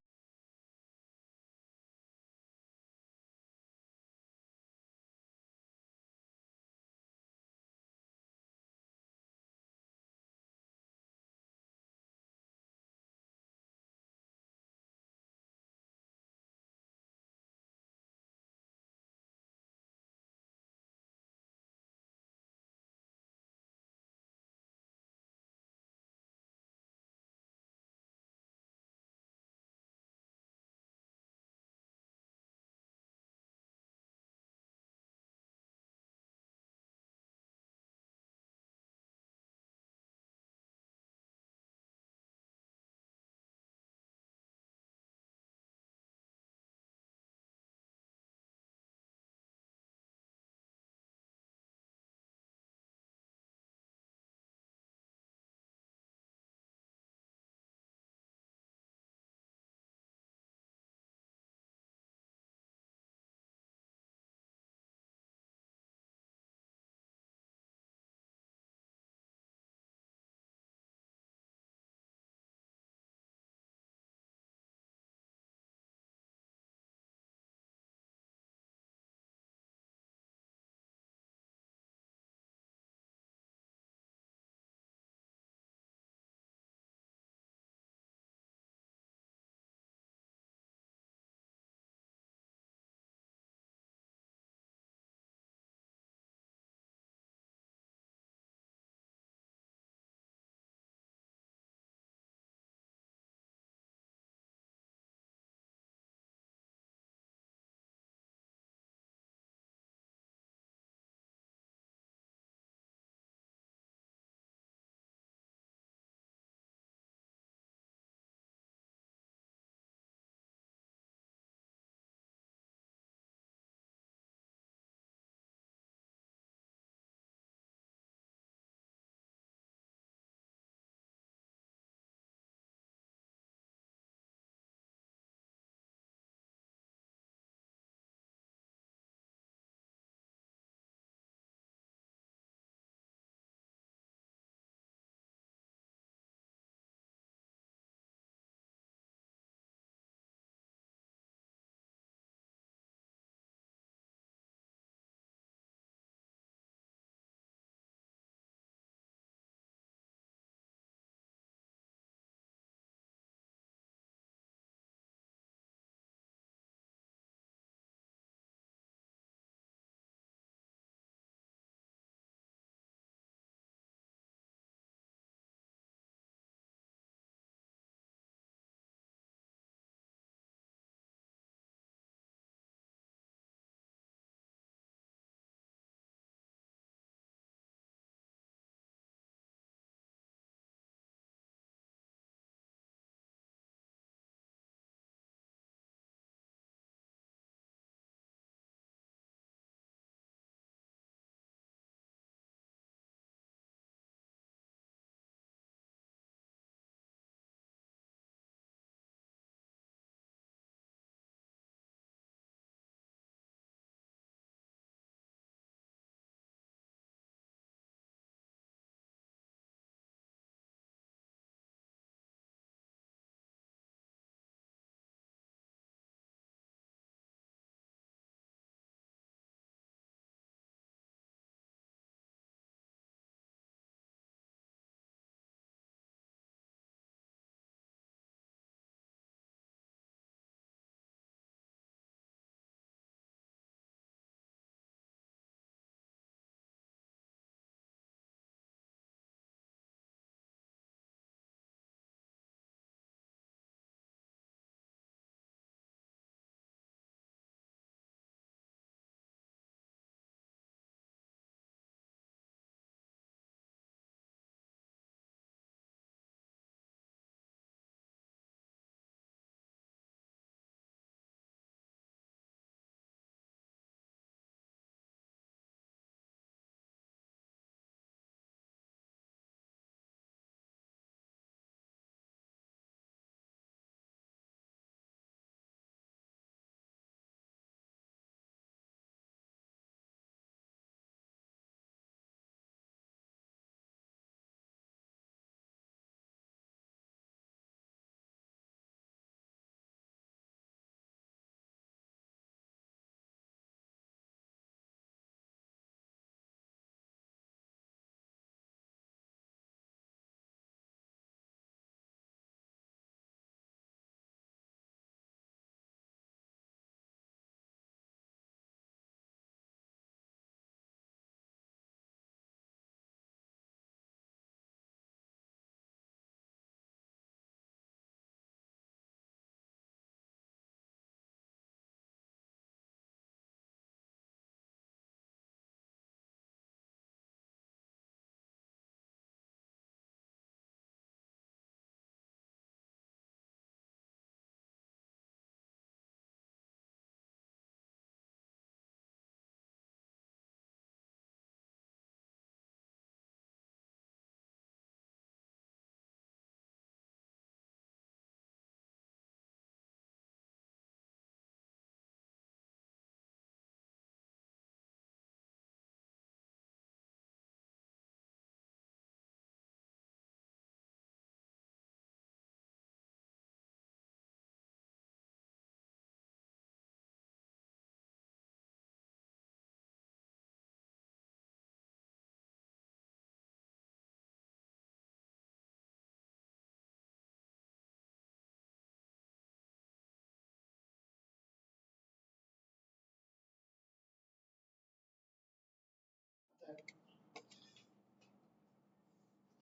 सकता है